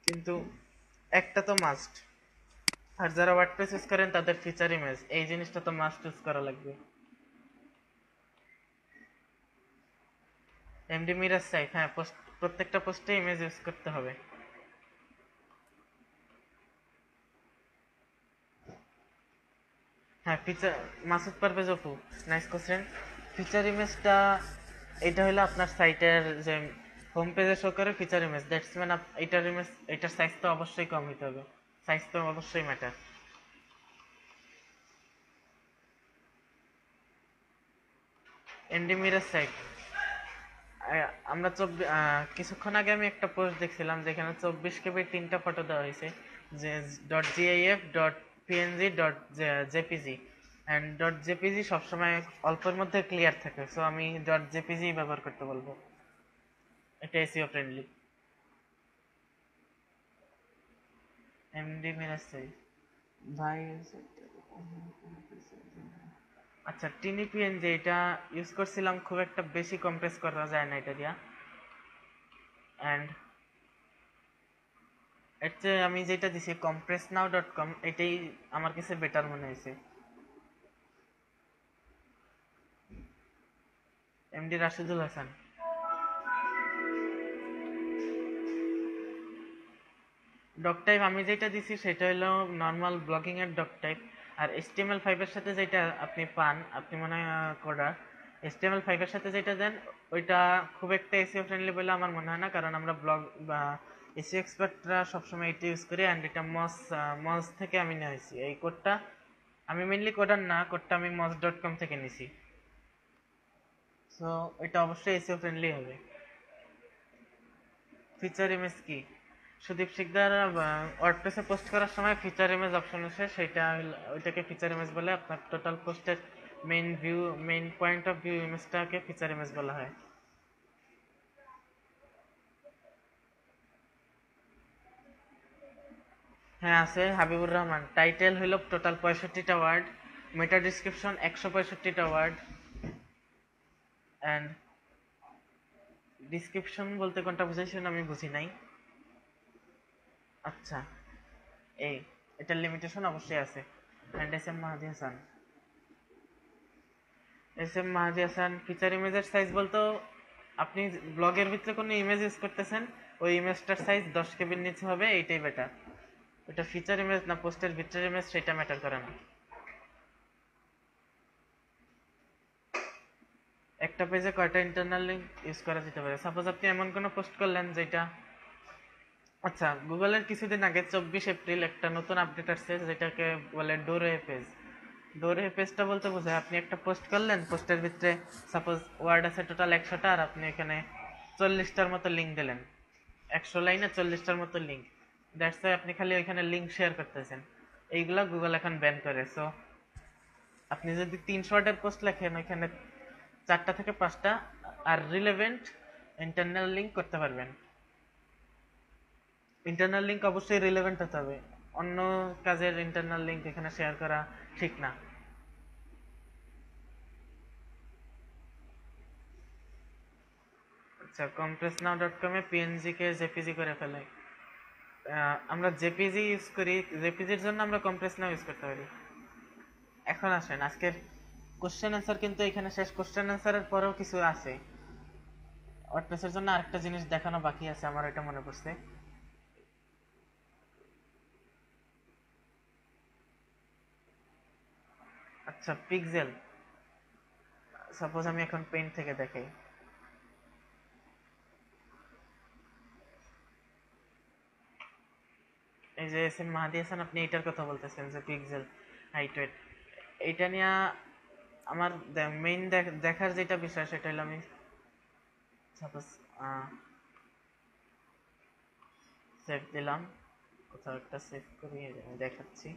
কিন্তু একটা তো মাস্ট। আর যারা ওয়ার্ডপ্রেস ইউজ করেন তাদের ফিচার ইমেজ, এই জিনিসটা তো মাস্ট ইউজ করা লাগবে। এমডি মিরাজ সাইট, হ্যাঁ পোস্ট, প্রত্যেকটা পোস্টে ইমেজ ইউজ করতে হবে। হ্যাঁ feature, Masud Parvez Apu, nice question. Feature ইমেজটা এটা হলো আপনার সাইটের যে হোম পেজে শো করে ফিচার ইমেজ, দ্যাটস মিন এটার ইমেজ, এটার সাইজ তো অবশ্যই কম হতে হবে, সাইজ তো অবশ্যই ম্যাটার। এমডি মিরাজ সাইট, আমরা কিছুক্ষণ আগে আমি একটা পোস্ট দেখছিলাম যেখানে 24 KB 3টা ফটো দেওয়া হয়েছে, যে .gif .png .jpg and .jpg সবসময় অল্পের মধ্যে ক্লিয়ার থাকে, সো আমি .jpg ব্যবহার করতে বলবো, এটা এসইও ফ্রেন্ডলি। এমডি মিরাজ সাইট ভাই, আচ্ছা টিনি পিএনজি এটা ইউজ করছিলাম, খুব একটা বেশি কম্প্রেস করা যায় না এটা দিয়া, অ্যান্ড এর চেয়ে আমি যেটা দিছি compressnow.com, এটাই আমার কাছে বেটার মনে হয়েছে। MD Rashidul Hasan, doc type আমি যেটা দিছি সেটা হলো নর্মাল ব্লগিং এর ডক টাইপ, আর HTML5 এর সাথে যেটা আপনি পান, আপনি মনে হয় কোডার, HTML5 এর সাথে যেটা দেন ওইটা খুব একটা এসইও ফ্রেন্ডলি বলে আমার মনে হয় না, কারণ আমরা ব্লগ বা এসইও এক্সপার্টরা সবসময় এটা ইউজ করি, অ্যান্ড এটা মজ থেকে আমি নিয়েছি এই কোডটা, আমি মেনলি কোডার না, কোডটা আমি moz.com থেকে নিছি, সো এটা অবশ্যই এসইও ফ্রেন্ডলি হবে। ফিচার ইমেজ কি, সুদীপ শিকদার ওয়ার্ডপ্রেসে পোস্ট করার সময় ফিচার ইমেজ অপশন আছে, সেটা ওইটাকে ফিচার ইমেজ বলে, আপনার টোটাল পোস্টের মেইন পয়েন্ট অফ ভিউ ইমেজটাকে ফিচার ইমেজ বলা হয়। হ্যাঁ আছে, হাবিবুর রহমান, টাইটেল হইল টোটাল 65টা ওয়ার্ড, মেটা ডিসক্রিপশন 165টা ওয়ার্ড, অ্যান্ড ডিসক্রিপশন বলতে কোনটা বুঝাইছেন আমি বুঝি নাই। আচ্ছা এই এটার লিমিটেশন অবশ্যই আছে। And S M Mahadi Hasan feature ইমেজের সাইজ বলতো, আপনি ব্লগের ভিতরে কোনো ইমেজ ইউজ করতেছেন, ওই ইমেজটার সাইজ 10 KB নিচে হবে, এইটাই বেটার। ওটা ফিচার ইমেজ না পোস্টের ভিতরের ইমেজ সেটা ম্যাটার করে না। একটা পেজে কয়টা ইন্টারনাল লিঙ্ক ইউজ করা যেতে পারে, সাপোজ আপনি এমন কোনো পোস্ট করলেন যেটা, আচ্ছা গুগলের কিছুদিন আগে 24 এপ্রিল একটা নতুন আপডেট আসছে যেটাকে বলে ডোরে পেজ। ডোরে পেজটা বলতে বোঝায় আপনি একটা পোস্ট করলেন, পোস্টের ভিতরে সাপোজ ওয়ার্ড আছে টোটাল 100টা, আর আপনি এখানে 40টার মতো লিঙ্ক দিলেন, 100 লাইনে 40টার মতো লিঙ্ক, দ্যাটস ওয়াই আপনি খালি ওইখানে লিঙ্ক শেয়ার করতেছেন, এইগুলা গুগল এখন ব্যান করে। সো আপনি যদি 300 ওয়ার্ডের পোস্ট লেখেন, ওইখানে 4টা থেকে 5টা আর রিলেভেন্ট ইন্টারনাল লিঙ্ক করতে পারবেন। ইন্টারনাল লিঙ্ক অবশ্যই রিলেভেন্ট হতে হবে, অন্য কাজের ইন্টারনাল লিঙ্ক এখানে শেয়ার করা ঠিক না। আচ্ছা compressnow.com এ পিএনজি কে জেপিজি করে ফেলে, আমরা জেপিজি ইউজ করি, জেপিজির জন্য আমরা compressnow ইউজ করতে পারি। এখন আসেন আজকের কোশ্চেন অ্যান্সার, কিন্তু এখানে শেষ, কোশ্চেন অ্যান্সারের পরেও কিছু আছে, ওয়ার্ডপ্রেসের জন্য আরেকটা জিনিস দেখানো বাকি আছে আমার, এটা মনে পড়ছে। আচ্ছা পিক্সেল, সাপোজ আমি এখন পেইন্ট থেকে দেখাই, এই যে এস এম মাহাদি হাসান আপনি এটার কথা বলতেছেন যে পিক্সেল হাইট ওয়েট, এইটা নিয়ে আমার মেইন দেখার যেটা বিষয় সেটা হলো, আমি সাপোজ সেভ দিলাম, কোথাও একটা সেভ করি, আমি দেখাচ্ছি,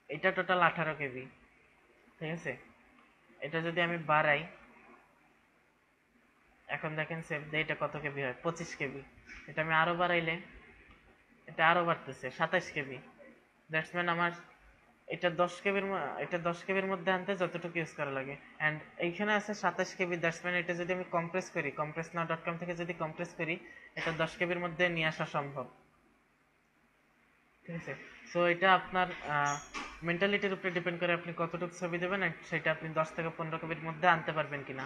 এটা টোটাল 18 KB, ঠিক আছে, এটা যদি আমি বাড়াই, এখন দেখেন সেভ দিয়ে এটা কত কেবি হয়, 25 KB, এটা আমি আরো বাড়াইলে এটা আরো বাড়তেছে 27 KB, দ্যাটস মিন আমার এটা 10 কেবির, এটা 10 কেবির মধ্যে আনতে যতটুকু ইউজ করা লাগে, অ্যান্ড এইখানে আছে 27 KB, দ্যাটস মিন এটা যদি আমি কম্প্রেস করি, compressnow.com থেকে যদি কম্প্রেস করি, এটা 10 কেবির মধ্যে নিয়ে আসা সম্ভব, ঠিক আছে। সো এটা আপনার মেন্টালিটির উপরে ডিপেন্ড করে আপনি কতটুকু ছবি দেবেন, সেটা আপনি 10 থেকে 15 কেবির মধ্যে আনতে পারবেন কিনা।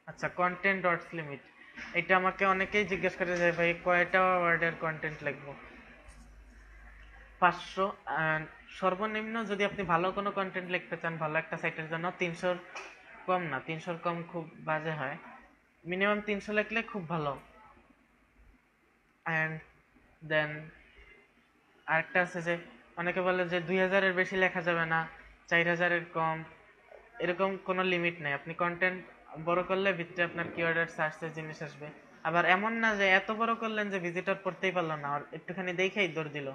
আচ্ছা, কন্টেন্ট ডটস লিমিট, এটা আমাকে অনেকেই জিজ্ঞেস করে যে ভাই কয়টা ওয়ার্ডের কন্টেন্ট লিখবো। 500। সর্বনিম্ন যদি আপনি ভালো কোনো কন্টেন্ট লিখতে চান ভালো একটা সাইটের জন্য 300-র কম না, 300-র কম খুব বাজে হয়। মিনিমাম 300 লিখলে খুব ভালো। অ্যান্ড দেন আরেকটা আছে যে অনেকে বলে যে 2000-এর বেশি লেখা যাবে না, 4000-এর কম, এরকম কোনো লিমিট নেই। আপনি কন্টেন্ট বড় করলে ভিতরে আপনার কিওয়ার্ডের সার্চের জিনিস আসবে। আবার এমন না যে এত বড় করলেন যে ভিজিটর পড়তেই পারলো না আর একটুখানি দেখেই দৌড় দিল।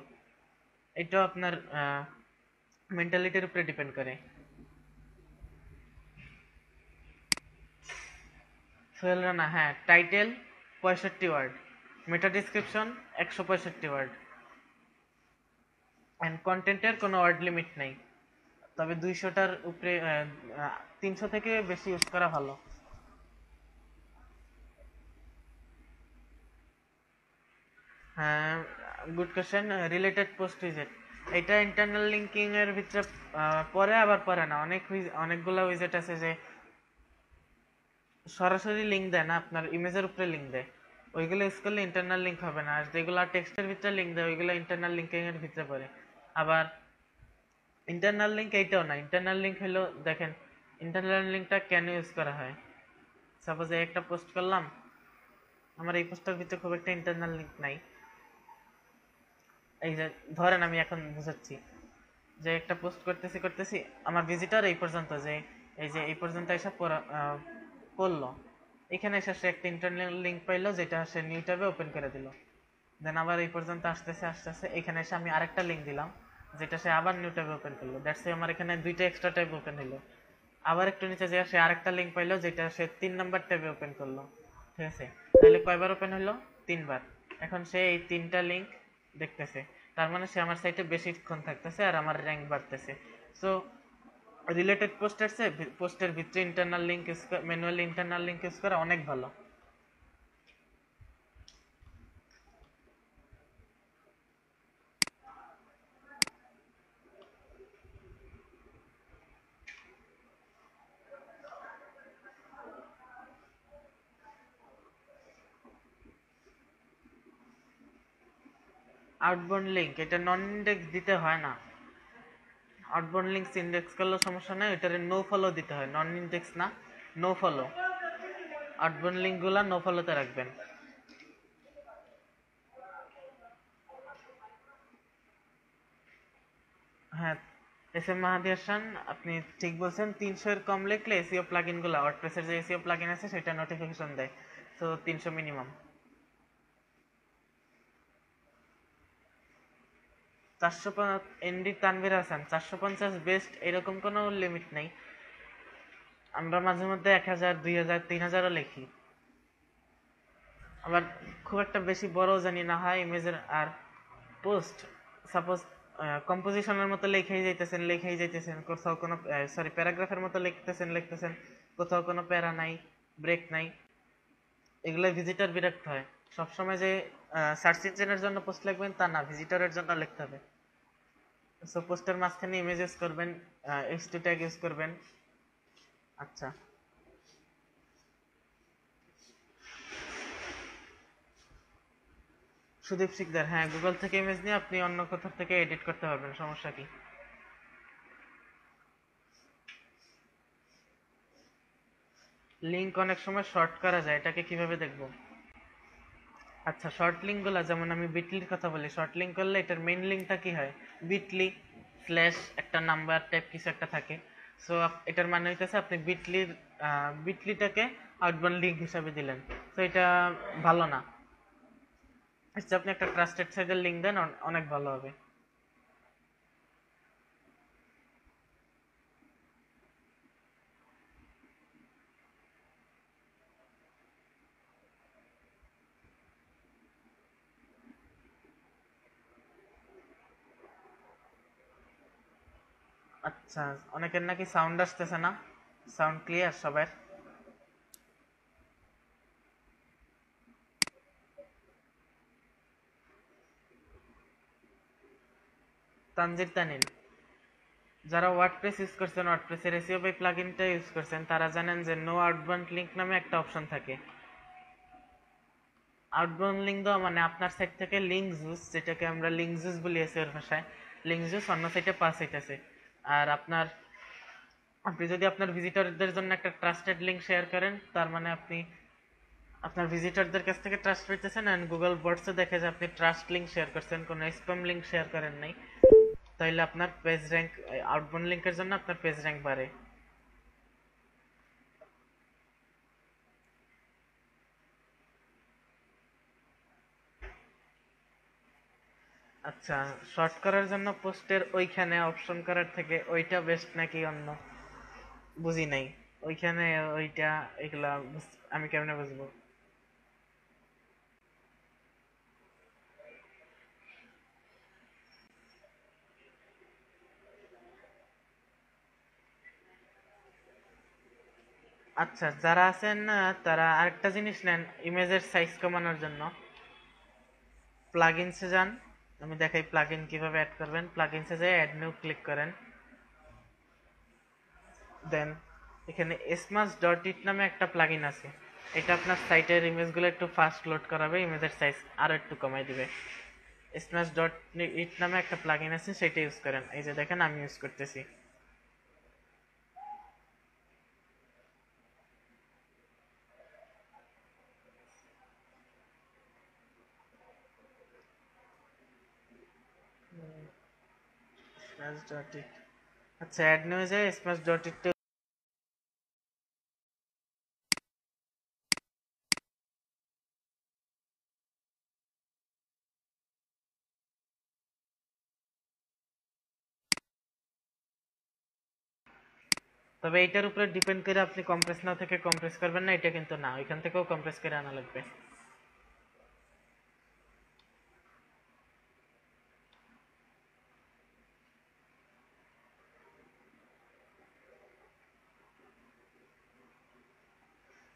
এটাও আপনার মেন্টালিটির উপরে ডিপেন্ড করে। সোহেল রানা, হ্যাঁ, title 65 word, meta description 165 word, and কন্টেন্টের কোনো ওয়ার্ড লিমিট নেই। তবে 200টার উপরে 300 থেকে বেশি ইউজ করা ভালো। হ্যাঁ, গুড কোশ্চেন। রিলেটেড পোস্ট উইজেট, এটা ইন্টারনাল লিঙ্কিং এর ভিতরে পরে আবার পরে না। অনেকগুলো উইজেট আছে যে সরাসরি লিঙ্ক দেয় না, আপনার ইমেজের উপরে লিঙ্ক দেয়, ওইগুলো ইউজ করলে ইন্টারনাল লিঙ্ক হবে না। আর যেগুলো টেক্সটের ভিতরে লিঙ্ক দেয় ওইগুলো ইন্টারনাল লিঙ্কিং এর ভিতরে পড়ে। আবার ইন্টারনাল লিঙ্ক এইটাও না। ইন্টারনাল লিঙ্ক হলো, দেখেন ইন্টারনাল লিঙ্কটা কেন ইউজ করা হয়। সাপোজ একটা পোস্ট করলাম, আমার এই পোস্টের ভিতরে খুব একটা ইন্টারনাল লিঙ্ক নাই। এই যে ধরেন আমি এখন বুঝাচ্ছি যে একটা পোস্ট করতেছি আমার ভিজিটর এই পর্যন্ত, যে এই যে এই পর্যন্ত এসে পড়লো, এখানে এসে সে একটা ইন্টারনাল লিঙ্ক পাইলো যেটা সে নিউ ট্যাবে ওপেন করে দিল। দেন আবার এই পর্যন্ত আসতেছে এখানে এসে আমি আরেকটা লিঙ্ক দিলাম যেটা সে আবার নিউ ট্যাবে ওপেন করলো। দ্যাটস আমার এখানে দুইটা এক্সট্রা ট্যাব ওপেন হলো। আবার একটু নিচে যে সে আরেকটা লিঙ্ক পাইলো যেটা সে 3 নাম্বার ট্যাবে ওপেন করলো। ঠিক আছে, তাহলে কয়বার ওপেন হলো? 3বার। এখন সে এই 3টা লিঙ্ক দেখতেছে, তার মানে সে আমার সাইটে বেশিক্ষণ থাকতেছে আর আমার র্যাঙ্ক বাড়তেছে। সো রিলেটেড পোস্টের ভিতরে internal link manually internal link use করা অনেক ভালো। আউটবাউন্ড লিঙ্ক, এটা নন ইন্ডেক্স দিতে হয় না। আউটবাউন্ড লিঙ্কস ইন্ডেক্স করলেও সমস্যা নেই, এটারে নো ফলো দিতে হয়, নন ইন্ডেক্স না, নো ফলো। আউটবাউন্ড লিঙ্কগুলো নো ফলোতে রাখবেন। হ্যাঁ, এস এম মাহাদি হাসান, আপনি ঠিক বলছেন। 300-এর কম লিখলে এসইও প্লাগইনগুলো, ওয়ার্ডপ্রেসের যে এসইও প্লাগইন আছে সেটা নোটিফিকেশন দেয়। So 300 minimum. 450 ND Tanvir Hasan, 450 best এরকম কোনো লিমিট নেই। আমরা মাঝে মধ্যে 1000, 2000, 3000ও লিখি। আবার খুব একটা বেশি বড় জানি না হয় ইমেজের। আর পোস্ট সাপোজ কম্পোজিশনের মতো লেখাই যাইতেছেন কোথাও কোনো সরি প্যারাগ্রাফের মতো লিখতেছেন কোথাও কোনো প্যারা নাই, ব্রেক নাই, এগুলো ভিজিটর বিরক্ত হয়। সবসময় যে সার্চ ইঞ্জিনের জন্য পোস্ট লিখবেন তা না, ভিজিটরের জন্য লিখতে হবে। সো পোস্টের মাঝখানে ইমেজ ইউজ করবেন, H2 ট্যাগ ইউজ করবেন। আচ্ছা, সুদীপ শিকদার, হ্যাঁ, গুগল থেকে ইমেজ নিয়ে আপনি অন্য কোথাও থেকে এডিট করতে পারবেন, সমস্যা কি? লিঙ্ক অনেক সময় শর্ট করা যায়, এটাকে কিভাবে দেখবো? আচ্ছা, শর্ট লিঙ্ক গুলা, যেমন আমি বিটলির কথা বলি, শর্ট লিঙ্ক করলে এটার মেইন লিঙ্কটা কি হয়? বিটলি স্ল্যাশ একটা নাম্বার টাইপ কিছু একটা থাকে। সো এটার মানে হইতেছে আপনি বিটলিটাকে আউটবাউন্ড লিঙ্ক হিসাবে দিলেন। তো এটা ভালো না। আচ্ছা, আপনি একটা ট্রাস্টেড সাইটের লিঙ্ক দেন, অনেক ভালো হবে। আচ্ছা, অনেকের নাকি সাউন্ড আসতেছে না, সাউন্ড ক্লিয়ার সবার? তানজির তানিন, যারা ওয়ার্ডপ্রেস ইউজ করছেন, ওয়ার্ডপ্রেসের এসইও বাই প্লাগইনটা ইউজ করছেন, তারা জানেন যে নো আউটবাউন্ড লিংক নামে একটা অপশন থাকে। আউটবাউন্ড লিংক দেওয়া মানে আপনার সাইট থেকে লিংক জুস, যেটাকে আমরা লিংক জুস বলি এসইওর ভাষায়, লিংক জুস অন্য সাইটে পাস হইতেছে। আর আপনি যদি আপনার ভিজিটরদের জন্য একটা ট্রাস্টেড লিংক শেয়ার করেন, তার মানে আপনি আপনার ভিজিটরদের কাছ থেকে ট্রাস্ট পেতেছেন, এন্ড গুগল বোর্ডসে দেখে যে আপনি ট্রাস্ট লিংক শেয়ার করছেন, কোনো স্প্যাম লিংক শেয়ার করেন নাই, তাইলে আপনার পেজ র্যাঙ্ক, আউটবাউন্ড লিংকের জন্য আপনার পেজ র্যাঙ্ক বাড়ে। আচ্ছা, শর্ট করার জন্য পোস্টের ওইখানে অপশন করার থেকে ওইটা বেস্ট নাকি অন্য, বুঝি নাই ওইখানে ওইটা, এগুলা আমি কেমনে বুঝবো? আচ্ছা, যারা আছেন তারা আরেকটা জিনিস নেন ইমেজের সাইজ কমানোর জন্য। প্লাগইনসে যান, আমি দেখাই প্লাগইন কিভাবে অ্যাড করবেন। প্লাগইনসে যাই অ্যাড নিউ ক্লিক করেন, দেন এখানে স্মাস ডট ইট নামে একটা প্লাগইন আছে। এটা আপনার সাইটের ইমেজগুলো একটু ফাস্ট লোড করাবে, ইমেজের সাইজ আরো একটু কমাই দিবে। স্মাস ডট ইট নামে একটা প্লাগইন আছে, সেটা ইউজ করেন। এই যে দেখেন আমি ইউজ করতেছি। স্মাস ডট ইট, আচ্ছা অ্যাড নিয়ে যায় স্মাস ডট ইট। তবে এইটার উপরে ডিপেন্ড করে আপনি কম্প্রেস নাও থেকে কম্প্রেস করবেন না, এটা কিন্তু না, ওইখান থেকেও কম্প্রেস করে আনা লাগবে।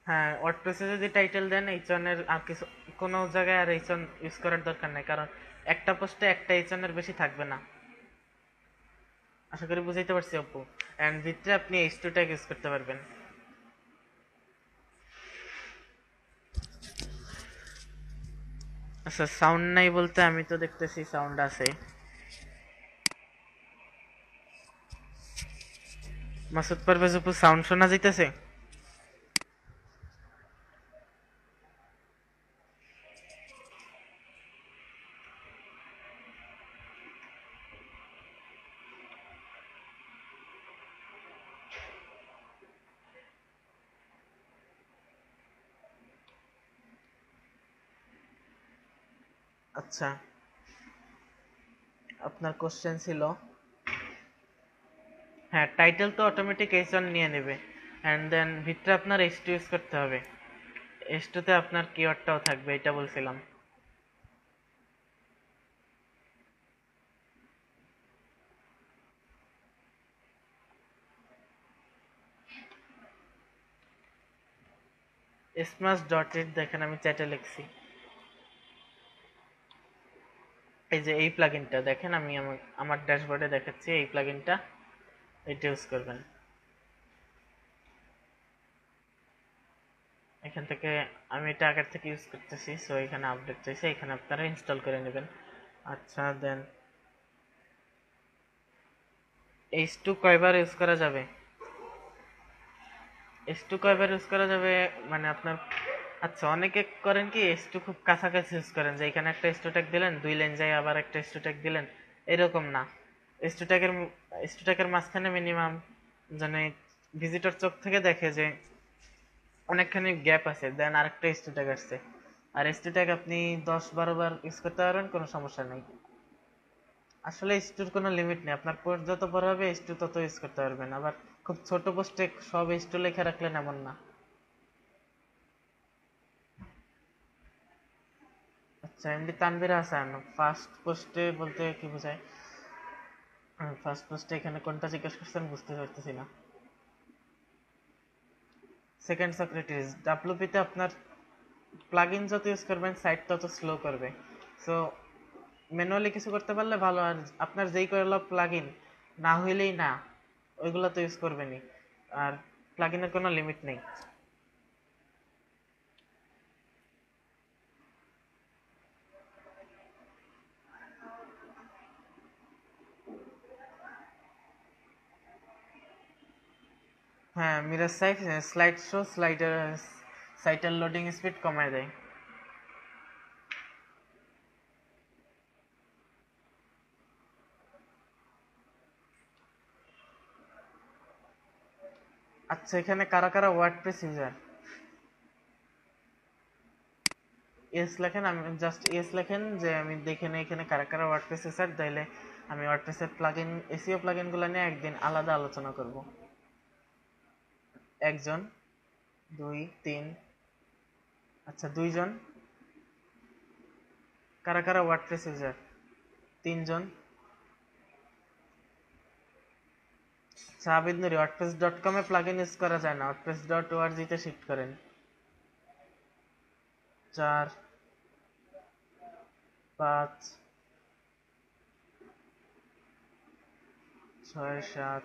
হ্যাঁ, ওয়ার্ডপ্রেসে যদি টাইটেল দেন এইচন এর আর কিছু কোনো জায়গায় আর এইচন ইউজ করার দরকার নাই, কারণ একটা পোস্টে একটা এইচন এর বেশি থাকবে না। আশা করি বুঝাইতে পারছি অপু। এন্ড ভিতরে আপনি এইচ2 ট্যাগ ইউজ করতে পারবেন। আচ্ছা, সাউন্ড নাই বলতে আমি তো দেখতেছি সাউন্ড আছে। মাসুদ পারভেজ অপু, সাউন্ড শোনা যাইতেছে? আচ্ছা, আপনার কোশ্চেন ছিল, হ্যাঁ টাইটেল তো অটোমেটিক এইচন নিয়ে নেবে, এন্ড দেন ভিতরে আপনার এইচ2 ইউজ করতে হবে। এইচ2 তে আপনার কিওয়ার্ডটাও থাকবে, এটা বলছিলাম। স্মাস ডট ইট দেখেন আমি চ্যাটে লিখছি। এই যে এই প্লাগইনটা দেখেন, আমি আমার ড্যাশবোর্ডে দেখাচ্ছি, এই প্লাগইনটা এটা ইউজ করবেন। এখান থেকে আমি এটা আগের থেকে ইউজ করতেছি, সো এখানে আপডেট চাইছে, এখানে আপনারা ইনস্টল করে নেবেন। আচ্ছা, দেন এইচ2 কয়বার ইউজ করা যাবে? এইচ2 কয়বার ইউজ করা যাবে মানে আপনার, আচ্ছা অনেকে করেন কি এইচ2 খুব কাছাকাছি ইউজ করেন, যে এখানে একটা এইচ2 ট্যাগ দিলেন, 2 লাইন যায় আবার একটা এইচ2 ট্যাগ দিলেন, এরকম না। এইচ2 ট্যাগের মাঝখানে মিনিমাম মানে ভিজিটর চোখ থেকে দেখে যে অনেকখানি গ্যাপ আছে, দেন আরেকটা এইচ2 ট্যাগ আসছে। আর এইচ2 ট্যাগ আপনি 10-12 বার ইউজ করতে পারবেন, কোনো সমস্যা নেই। আসলে এইচ2 কোনো লিমিট নেই, আপনার পোস্ট যত বড় হবে এইচ2 তত ইউজ করতে পারবেন। আবার খুব ছোট পোস্টে সব এইচ2 লেখা রাখলেন এমন না। আচ্ছা, এমনি তানভীর হাসান ফার্স্ট পোস্টে বলতে কি বোঝায়? ফার্স্ট পোস্টে এখানে কোনটা জিজ্ঞেস করছেন বুঝতে পারতেছি না। সেকেন্ড সক্রেটিস, ডাব্লুপিতে আপনার প্লাগইন যত ইউজ করবেন সাইট তত স্লো করবে, সো ম্যানুয়ালি কিছু করতে পারলে ভালো। আর আপনার যেই কয়লা প্লাগইন না হইলেই না, ওইগুলো তো ইউজ করবেনই। আর প্লাগইনের কোনো লিমিট নেই। হ্যাঁ, মিরর সাইজ, স্লাইড শো, সাইটের লোডিং স্পিড কমায় দেয়। আচ্ছা, এখানে কারা কারা ওয়ার্ডপ্রেস ইউজার? এস লেখেন, আমি জাস্ট এস লেখেন, যে আমি দেখে নেই এখানে কারা কারা ওয়ার্ডপ্রেস ইউজার। তাইলে আমি ওয়ার্ডপ্রেসের প্লাগইন, এসইও প্লাগইনগুলো নিয়ে একদিন আলাদা আলোচনা করব। একজন, দুই, তিন, আচ্ছা দুইজন। কারা কারা ওয়ার্ডপ্রেস ইউজার? তিনজন। আচ্ছা আবিদ নুরি, ওয়ার্ডপ্রেস ডট কমে প্লাগইন ইউজ করা যায় না, ওয়ার্ডপ্রেস ডট ওআরজি তে শিফট করেন। চার, পাঁচ, ছয়, সাত,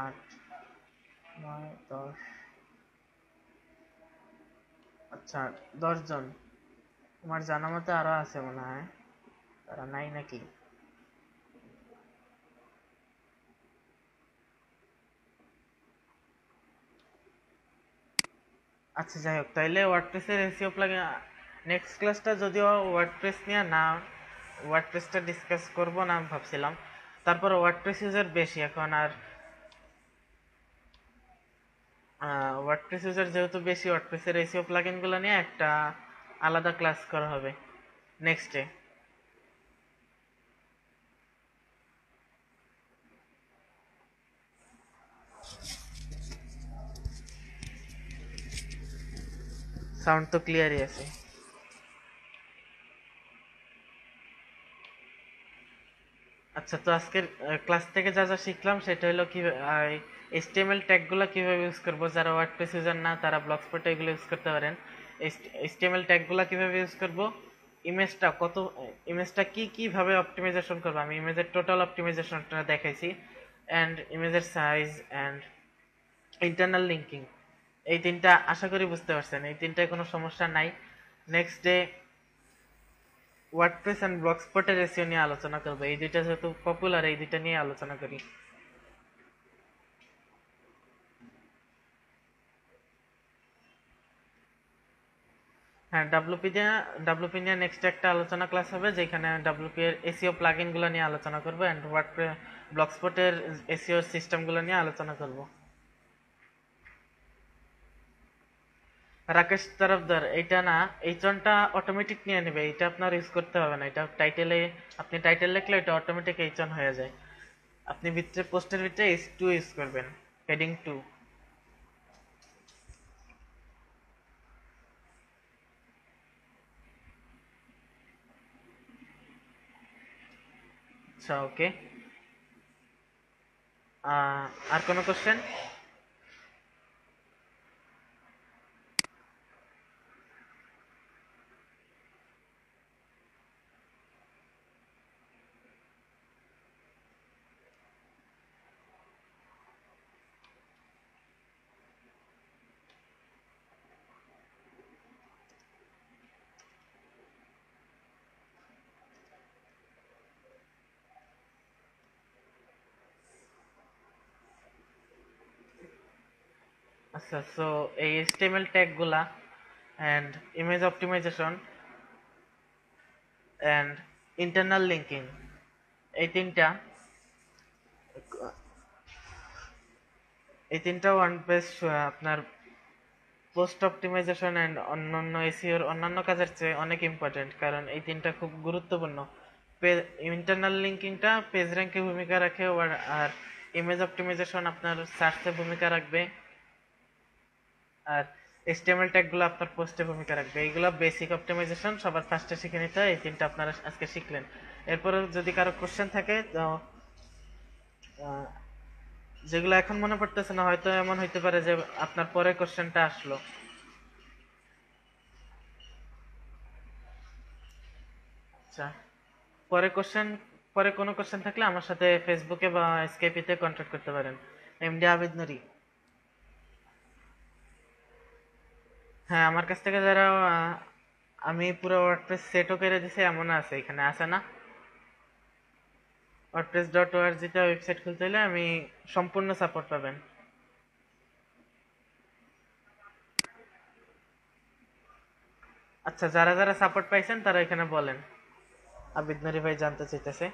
আট, নয়, 10। আচ্ছা 10 জন। তোমার জানা মতে আরো আছে মনে হয়, তারা নাই নাকি? আচ্ছা যাই হোক, তাইলে ওয়ার্ডপ্রেসের এসইও প্লাগইন নেক্সট ক্লাসটা যদিও ওয়ার্ডপ্রেস নিয়ে না, ওয়ার্ডপ্রেসটা ডিসকাস করব না ভাবছিলাম। তারপর ওয়ার্ডপ্রেস ইউজার বেশি এখন, আর ওয়ার্ডপ্রেস ইউজার যেহেতু বেশি, ওয়ার্ডপ্রেসের এসইও প্লাগইনগুলো নিয়ে একটা আলাদা ক্লাস করা হবে নেক্সটে। সাউন্ড তো ক্লিয়ারই আছে। আচ্ছা, তো আজকের ক্লাস থেকে যা যা শিখলাম সেটা হলো কি, এইচটিএমএল ট্যাগগুলো কিভাবে ইউজ করব। যারা ওয়ার্ডপ্রেস ইউজার না তারা ব্লগস্পটে এগুলো ইউজ করতে পারেন। এইচটিএমএল ট্যাগগুলো কিভাবে ইউজ করব, ইমেজটা কি কিভাবে অপটিমাইজেশন করব, আমি ইমেজের টোটাল অপটিমাইজেশনটা দেখাইছি। অ্যান্ড ইমেজের সাইজ অ্যান্ড ইন্টারনাল লিঙ্কিং, এই তিনটা আশা করি বুঝতে পারছেন, এই তিনটায় কোনো সমস্যা নাই। নেক্সট ডে ওয়ার্ডপ্রেস এন্ড ব্লগস্পটের এসইও নিয়ে আলোচনা করব, এই দুইটা যেহেতু পপুলার, এই দুইটা নিয়ে আলোচনা করি। হ্যাঁ, ডাব্লুপি নিয়ে নেক্সট একটা আলোচনা ক্লাস হবে, যেখানে ডাব্লুপি এর এসইও প্লাগইন গুলো নিয়ে আলোচনা করব এন্ড ওয়ার্ডপ্রেস ব্লগস্পটের এসইও সিস্টেম গুলো নিয়ে আলোচনা করব। রাকেশ তরফদার, এইটা না, এইচনটা অটোমেটিক নিয়ে নেবে, এটা আপনার ইউজ করতে হবে না। এটা টাইটেলে, আপনি টাইটেল লিখলে এটা অটোমেটিক এইচন হয়ে যায়। আপনি ভিতরে পোস্টের ভিতরে H2 ইউজ করবেন, হেডিং 2। আচ্ছা ওকে, আর কোনো কোশ্চেন? আচ্ছা, সো এই HTML ট্যাগ গুলা and image optimisation and internal linking, এই তিনটা ওয়ান পেজ আপনার পোস্ট অপটিমাইজেশন অ্যান্ড অন্যান্য এসইওর অন্যান্য কাজের চেয়ে অনেক ইম্পর্টেন্ট, কারণ এই তিনটা খুব গুরুত্বপূর্ণ। ইন্টারনাল লিঙ্কিংটা পেজ র্যাঙ্কে ভূমিকা রাখে, আর ইমেজ অপটিমাইজেশন আপনার সার্চে ভূমিকা রাখবে, আর HTML ট্যাগগুলো আপনার পোস্টে ভূমিকা রাখবে। এইগুলো বেসিক অপটিমাইজেশন সবার ফার্স্টে শিখে নিতে হয়, এই তিনটা আপনারা আজকে শিখলেন। এরপরে যদি কারো কোশ্চেন থাকে তো, যেগুলো এখন মনে পড়তেছে না, হয়তো এমন হইতে পারে যে আপনার পরে কোশ্চেনটা আসলো। আচ্ছা, পরে কোশ্চেন পরে কোনো কোশ্চেন থাকলে আমার সাথে ফেসবুকে বা স্কাইপিতে কন্ট্যাক্ট করতে পারেন। এমডি আবিদ নুরি। হ্যাঁ, আমার কাছ থেকে যারা আমি পুরো ওয়ার্ডপ্রেস সেটও করে দিছি এমন আছে, এখানে আছে না, wordpress.org তে ওয়েবসাইট খুলতে হলে আমি সম্পূর্ণ সাপোর্ট পাবেন। আচ্ছা, যারা যারা সাপোর্ট পাইছেন তারা এখানে বলেন। আবিদ নুরি ভাই জানতে চাইতেছে।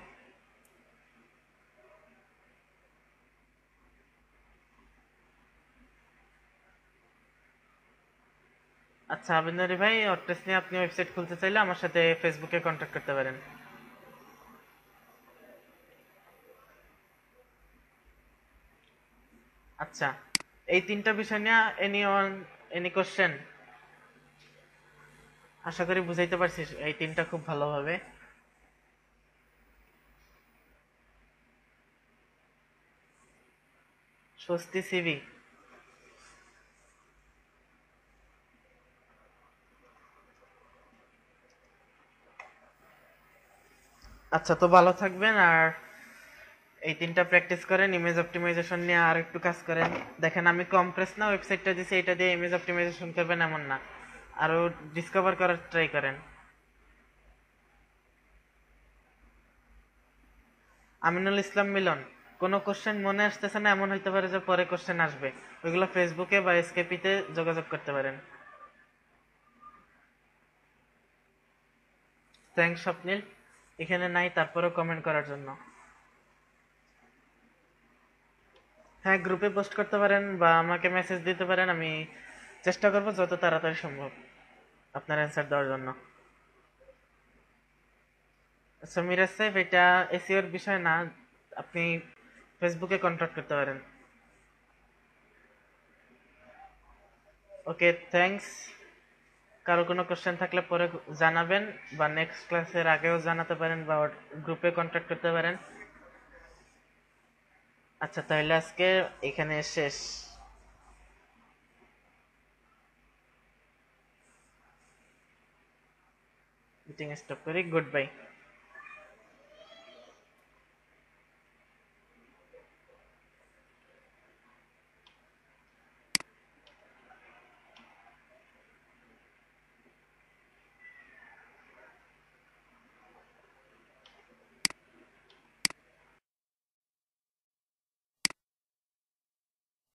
আচ্ছা আবিদ নুরি ভাই, ওয়ার্ডপ্রেস নিয়ে আপনি ওয়েবসাইট খুলতে চাইলে আমার সাথে ফেসবুকে কন্ট্যাক্ট করতে পারেন। আচ্ছা, এই তিনটা বিষয় নিয়ে এনি কোশ্চেন? আশা করি বুঝাইতে পারছি এই তিনটা খুব ভালোভাবে। স্বস্তি সিভি। আচ্ছা, তো ভালো থাকবেন, আর এই তিনটা প্র্যাকটিস করেন। ইমেজ অপটিমাইজেশন নিয়ে আর একটু কাজ করেন। দেখেন, আমি কমপ্রেস না ওয়েবসাইটটা দিছি, এটা দিয়ে ইমেজ অপটিমাইজেশন করবেন এমন না, আরো ডিসকভার করার ট্রাই করেন। আমিনুল ইসলাম মিলন। কোনো কোশ্চেন মনে আসতেছে না এমন হইতে পারে যে পরে কোশ্চেন আসবে, ওইগুলো ফেসবুকে বা এসকেপিতে যোগাযোগ করতে পারেন। থ্যাংকস স্বপ্নিল, এখানে নাই তারপরেও কমেন্ট করার জন্য। হ্যাঁ, গ্রুপে পোস্ট করতে পারেন বা আমাকে মেসেজ দিতে পারেন, আমি চেষ্টা করব যত তাড়াতাড়ি সম্ভব আপনার অ্যান্সার দেওয়ার জন্য। আচ্ছা মিরাজ সাহেব, এটা এসিওর বিষয় না, আপনি ফেসবুকে কন্ট্যাক্ট করতে পারেন। ওকে, থ্যাঙ্কস। কারো কোনো কোশ্চেন থাকলে পরে জানাবেন, বা নেক্সট ক্লাসের আগেও জানাতে পারেন, বা গ্রুপে কন্ট্যাক্ট করতে পারেন। আচ্ছা, তাহলে আজকে এখানে শেষ। মিটিং স্টপ করি, গুড বাই।